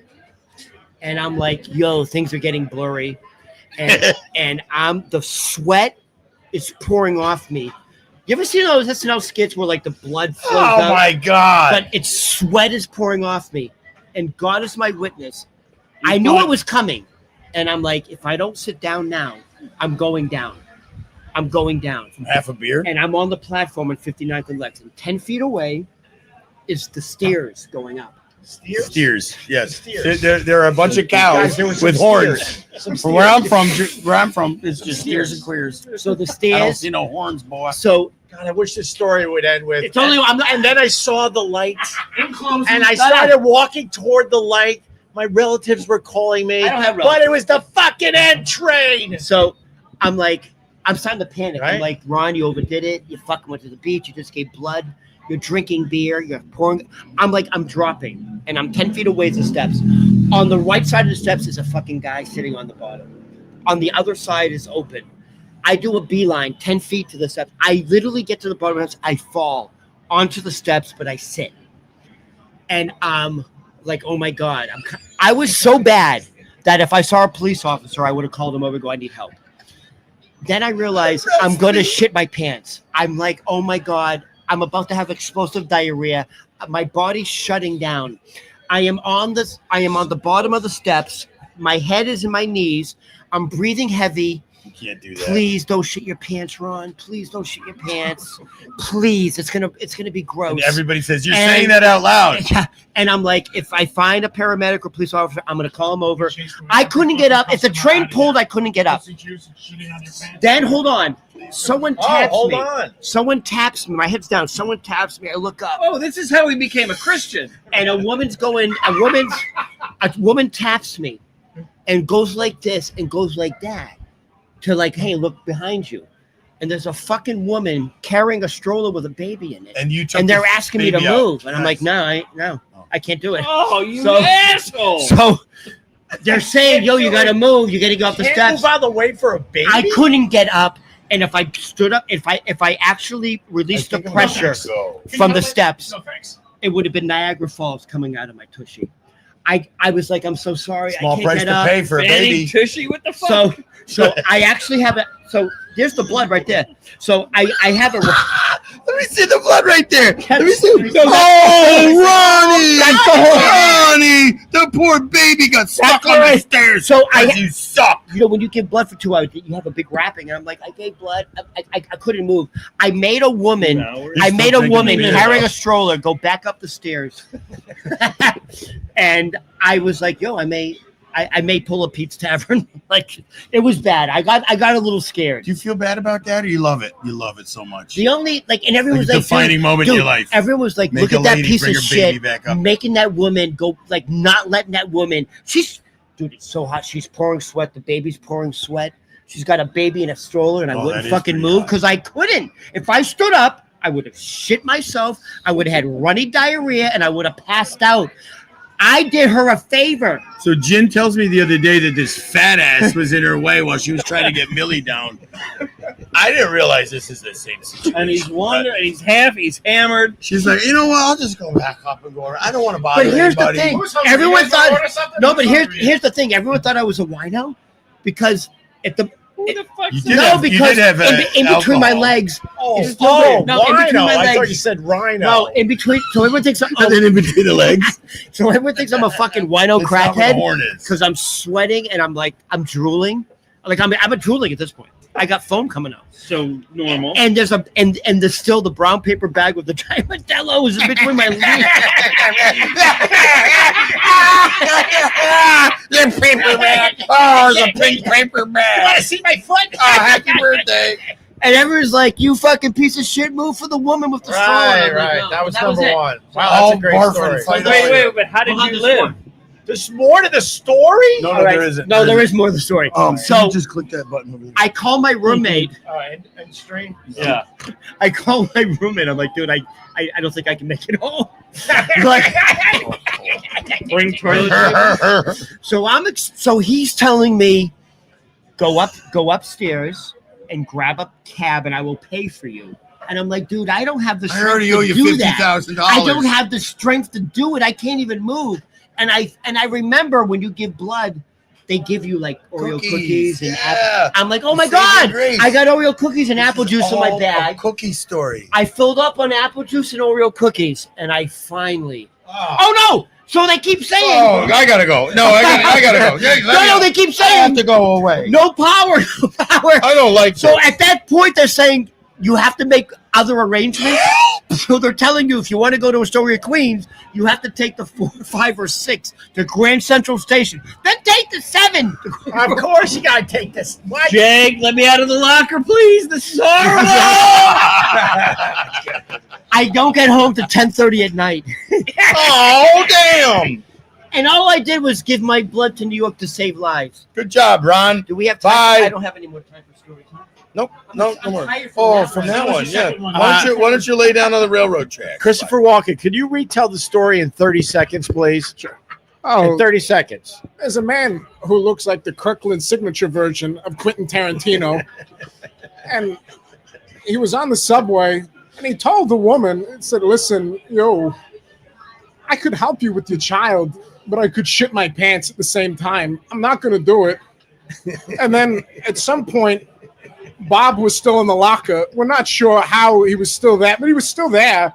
And I'm like, yo, things are getting blurry. And the sweat is pouring off me. You ever seen those SNL skits where like the blood flows out? Oh my God. But it's sweat is pouring off me. And God is my witness. I knew it was coming. And I'm like, if I don't sit down now, I'm going down. I'm going down. From half a beer? And I'm on the platform at 59th and Lex. And 10 feet away is the stairs going up. Steers, yes. Steers. There are a bunch of cows Guys, there was with some horns. steers. Some From where I'm steers. from, it's just steers and queers. So the I don't stairs. see no horns, boy. So God, I wish this story would end with. it's only. And then I saw the lights, In closing, and I started walking toward the light. My relatives were calling me, I don't have but relatives. it was the fucking end train. So I'm like, I'm starting to panic. Right. I'm like, Ron, you overdid it. You fucking went to the beach. You just gave blood. You're drinking beer. You're pouring. I'm like, I'm dropping, and I'm 10 feet away from the steps. On the right side of the steps is a fucking guy sitting on the bottom. On the other side is open. I do a beeline 10 feet to the steps. I literally get to the bottom of the steps. I fall onto the steps, but I sit. And I'm like, oh my God. I was so bad that if I saw a police officer, I would have called him over and go, I need help. Then I realized I'm going to shit my pants. I'm like, oh my God. I'm about to have explosive diarrhea. My body's shutting down. I am on the bottom of the steps. My head is in my knees. I'm breathing heavy. You can't do that. Please don't shit your pants, Ron. Please don't shit your pants. Please, it's gonna be gross. And everybody says, you're saying that out loud. Yeah, and I'm like, if I find a paramedic or police officer, I'm gonna call him over. I couldn't get up. If the train pulled, I couldn't get up. Then hold on. Someone taps hold me. on. Someone taps me. My head's down. Someone taps me. I look up, Oh, this is how he became a Christian. and a woman taps me, and goes like this and goes like that, to like, hey, look behind you. And there's a fucking woman carrying a stroller with a baby in it. And you took And they're the asking me to baby out. move. And I'm like, Nice. no, I can't do it. Oh, you So- asshole. So they're saying, yo, you got to move. You got to go up the Can't steps. move out of the way for a baby. I couldn't get up. And if I stood up, if I actually released the pressure So, from the steps, No thanks. it would have been Niagara Falls coming out of my tushy. I was like, I'm so sorry. small I can't price get to up. pay for a Fanny baby. Tushy, what the fuck? So I actually have it. So there's the blood right there. So I have it. Let me see the blood right there. Let me see. No, Oh, Ronnie! That's the whole- Ronnie! The poor baby got stuck on the right. stairs. So You suck. you know, when you give blood for 2 hours, you have a big wrapping. And I'm like, I gave blood. I couldn't move. I made a woman. I You're made still a drinking woman beer, carrying though. a stroller go back up the stairs. And I was like, yo, I may pull a Pete's Tavern. Like, it was bad. I got a little scared. Do you feel bad about that, or you love it? You love it so much. The only and everyone was Like a like, defining moment in dude, your life. Everyone was like, Make look a at that lady piece bring of her baby shit, back up. making that woman go, like, not letting that woman. Dude, it's so hot. She's pouring sweat. The baby's pouring sweat. She's got a baby in a stroller, and I Oh, wouldn't that is fucking pretty move hot. because I couldn't. If I stood up, I would have shit myself. I would have had runny diarrhea, and I would have passed out. I did her a favor. So Jen tells me the other day that this fat ass was in her way while she was trying to get Millie down. I didn't realize this is the same situation. And he's wondering, he's hammered. She's like, you know what? I'll just go back up and go around. I don't want to bother But here's anybody. the thing. Who's hungry? Everyone You guys wanna thought order something? no, but Who's hungry? here's the thing. Everyone thought I was a wino because at the Who the fuck's You that? did no, have- you because did have, in between my alcohol. legs. Oh, It's still there. No, in between Rhino. my I thought legs. you said Rhino. No, in between. So everyone thinks And then in between the legs. so everyone thinks I'm a fucking wino That's not what the crackhead horn is. because I'm sweating and I'm drooling. Like I'm drooling at this point. I got foam coming out. So normal. And there's there's still the brown paper bag with the giant Modelo is in between my legs. Your paper bag. Oh, it's a pink paper bag. Want to see my foot? Oh, happy birthday. And everyone's like, "You fucking piece of shit! Move for the woman with the straw." Right, And I'm like, right. "No." That was That number it. one. Wow, All that's a great barfing story. fight. Wait, but how did Well, you there's live? There's more to the story? No, All right. there isn't. No, there is more to the story. So just click that button over there. I call my roommate. And stream. Yeah. I call my roommate. I'm like, dude, I don't think I can make it home. Like, Bring toilet so he's telling me, go upstairs and grab a cab, and I will pay for you. And I'm like, dude, I don't have the I strength already to owe you do that. $50,000. I don't have the strength to do it. I can't even move. And I remember when you give blood, they give you like Oreo cookies and yeah. I'm like, oh my Saving God, grace. I got Oreo cookies and apple juice in my All a bag. cookie story. I filled up on apple juice and Oreo cookies, and I finally. Oh. Oh no! So they keep saying. Oh, I gotta go. No, I gotta go. Yeah, No, they keep I have saying to go away. no power, no power. I don't like So at that point, they're saying you have to make other arrangements. So they're telling you if you want to go to Astoria, Queens, you have to take the 4, 5, or 6 to Grand Central Station. Then take the 7. Of course you gotta take this. What? Jake, let me out of the locker, please. This is horrible. I don't get home to 10:30 at night. Oh, damn. And all I did was give my blood to New York to save lives. Good job, Ron. Do we have time? Bye. I don't have any more time for stories. Huh? Nope. No, no more. tired Oh, from from that that one. one, yeah. Second one. Why don't you lay down on the railroad track? Christopher Walken, could you retell the story in 30 seconds, please? Sure. Oh, In 30 seconds. there's a man who looks like the Kirkland signature version of Quentin Tarantino. And he was on the subway and he told the woman, and said, listen, yo, I could help you with your child, but I could shit my pants at the same time. I'm not going to do it. And then at some point, Bob was still in the locker. We're not sure how he was still there, but he was still there,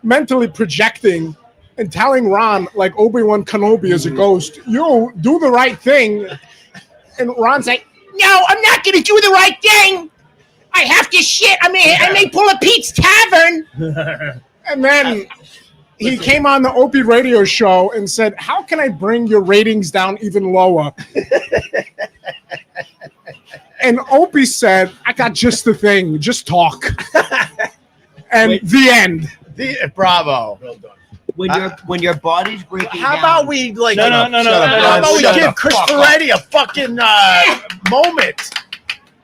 mentally projecting and telling Ron, like Obi-Wan Kenobi as a ghost, yo, do the right thing. And Ron's like, no, I'm not going to do the right thing. I have to shit. I may pull a Pete's Tavern. And then he came on the Opie radio show and said, how can I bring your ratings down even lower? And Opie said, I got just the thing. Just talk. And the end. Bravo. When your body's breaking How down. about we like? No. How about we Shut give the Chris fuck Ferretti a fucking moment?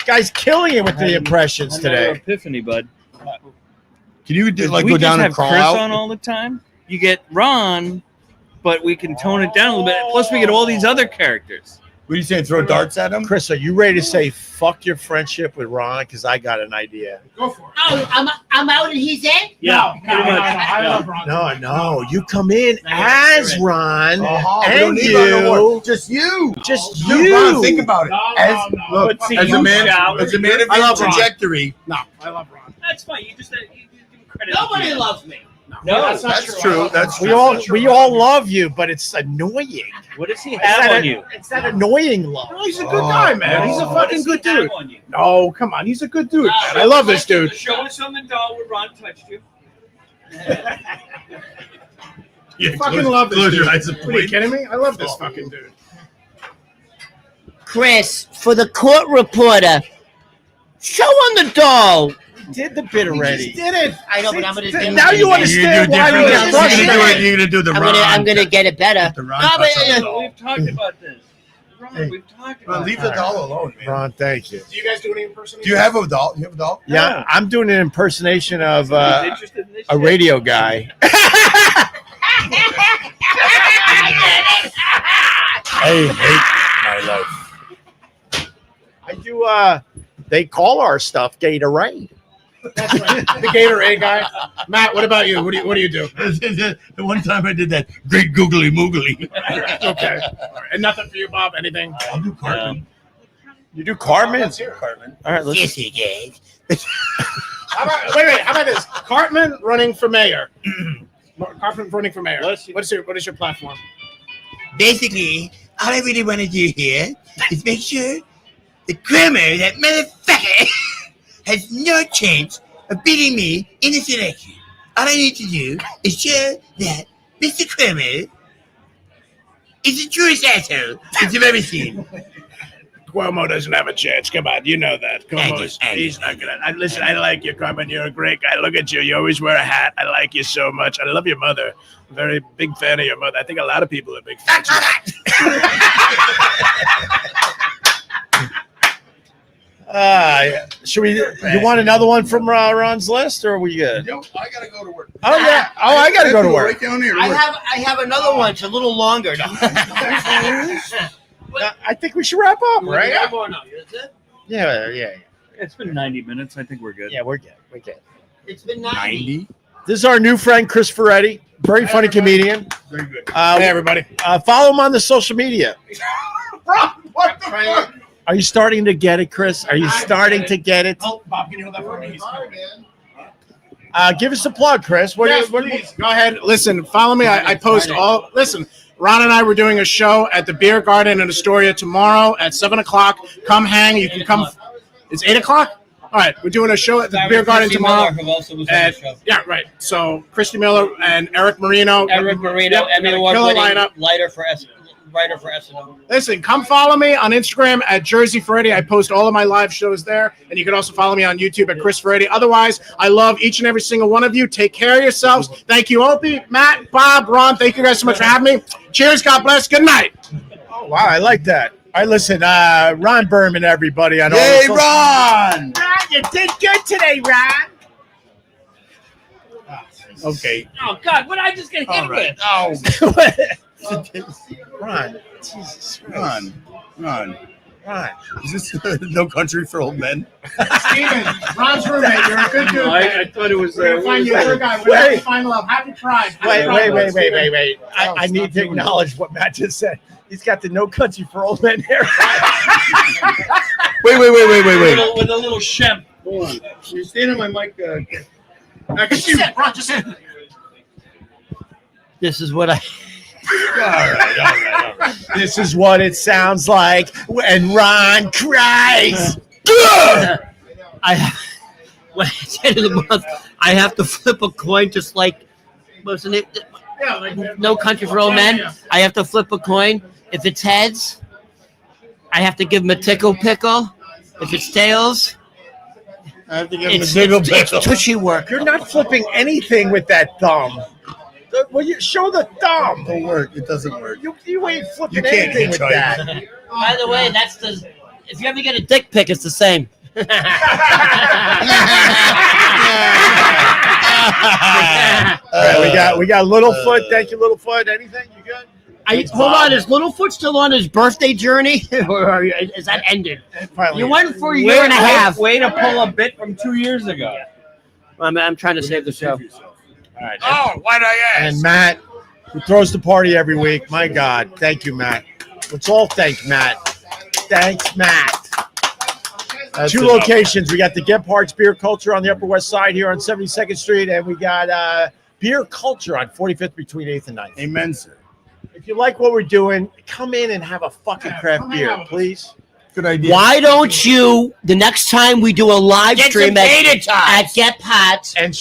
Guy's killing it with the impressions Another today. epiphany, bud. Can you like we go just down have and crawl Chris out? on all the time. You get Ron, but we can tone it down a little bit. Plus, we get all these other characters. What are you saying? Throw darts at him? Chris, are you ready to say fuck your friendship with Ron? Because I got an idea. Go for it. Oh, I'm out and he's in? Yeah, No, I love Ron. No, you come in as Ron, Uh-huh. We and don't need Ron no more. you, Just you. just Look, you. Ron, think about it. No, As, no, no. look, But see, as a you man, shower. as a man of I your love Ron. trajectory. No, I love Ron. That's fine. You just you give credit. Nobody loves me. No, that's not That's true. That's We true. all love you, but it's annoying. What does he It's have that, on you? it's that annoying love. No, he's a good guy, man. He's a What fucking does good he have dude. on you? No, come on. He's a good dude, man. I love this dude. Show us on the doll where Ron touched you. Yeah, Fucking love this close dude. your eyes and What, are you point. kidding me? I love this fucking dude. Chris, for the court reporter, show on the doll. Did the bit already? Did it? I know, but I'm going to do Now you You're understand why we gonna get do frustrated. You're gonna do the I'm Ron. gonna get it better. The Ron No, but, touch on the We've talked about this. Ron, we've talked about Leave the doll alone, man. Ron, thank you. Do you guys do any impersonations? Do you have a doll? You have a doll? Yeah, I'm doing an impersonation of He's interested in this a shit. radio guy. I hate my life. I do. They call our stuff Gatorade. That's right. The Gatorade guy. Matt, what about you? What do you do? The one time I did that great googly moogly. Okay. All right. And nothing for you, Bob? Anything? I'll do Cartman. You do Cartman? Let's hear it. Cartman. All right, let's. Wait. How about this? Cartman running for mayor. Cartman running for mayor. Let's see. What is your platform? Basically, all I really want to do here is make sure the Kramer, that motherfucker, has no chance of beating me in this election. All I need to do is show that Mr. Kramer is the truest asshole that you've ever seen. Cuomo doesn't have a chance. Come on, you know that. Thank Cuomo's, you. he's not gonna. Listen, I like you, Cartman. You're a great guy. Look at you. You always wear a hat. I like you so much. I love your mother. I'm a very big fan of your mother. I think a lot of people are big fans. Should we? You want another one from Ron's list, or are we good? Yo, I gotta go to work. Oh yeah. Oh, I gotta go to work. Right down here. I have another one. It's a little longer. I think we should wrap up, right? Yeah. It's been 90 minutes. I think we're good. Yeah, we're good. We're good. It's been 90. This is our new friend Chris Ferretti, very funny comedian. Very good. Hey, everybody. Follow him on the social media. What the fuck? Are you starting to get it, Chris? Are you starting to get it? Oh, Bob, can you hold that for me? Give us a plug, Chris. What Yes, do you? please. Go ahead. Listen, follow me. I post all. Listen, Ron and I were doing a show at the Beer Garden in Astoria tomorrow at 7:00. Come hang. You can come. It's 8:00. All right, we're doing a show at the Beer Garden tomorrow. Yeah, right. So Christy Miller and Eric Marino. Eric Marino, Yep, Emmy got a Award killer winning lineup. writer for SNL. Listen, come follow me on Instagram at Jersey Ferretti. I post all of my live shows there. And you can also follow me on YouTube at Chris Ferretti. Otherwise, I love each and every single one of you. Take care of yourselves. Thank you, Opie, Matt, Bob, Ron. Thank you guys so much for having me. Cheers. God bless. Good night. Oh, wow, I like that. All right, listen, Ron Berman, everybody. On all Hey, the social- Ron! Ron, you did good today, Ron. Okay. Oh, God. What did I just get hit with? Oh, Ron, Jesus Christ. Ron. Ron. Is this No Country for Old Men? Steven, Ron's roommate. You're a good dude. I thought it was. We're gonna find you a good guy. We're gonna find love. Happy Pride. Wait. I need to acknowledge what Matt just said. He's got the No Country for Old Men hair. Wait. With a little shemp. Hold on. You stand on my mic. This is what I. All right. This is what it sounds like when Ron cries. I when it's the end of the month, I have to flip a coin just like wasn't it? No Country for Old Men. I have to flip a coin. If it's heads, I have to give him a tickle pickle. If it's tails, I have to give him a it's jiggle pickle. tushy work. You're not flipping anything with that thumb. Well, you show the thumb. Don't work. It doesn't work. You ain't flipping You can't anything with hitchhike. that. By the way, that's the. If you ever get a dick pic, it's the same. All right, we got Littlefoot. Thank you, Littlefoot. Anything? You good? Hold on, is Littlefoot still on his birthday journey, or is that ended? Finally. You went for a year and a half. Way to pull a bit from 2 years ago. I'm trying to save the show. All right. Oh, why'd I ask? And Matt, who throws the party every week. My God. Thank you, Matt. Let's all thank Matt. Thanks, Matt. Two locations. We got the Gebhards Beer Culture on the Upper West Side here on 72nd Street, and we got Beer Culture on 45th between 8th and 9th. Amen, sir. If you like what we're doing, come in and have a fucking craft beer, please. Good idea. Why don't you, the next time we do a live stream at Gebhards, And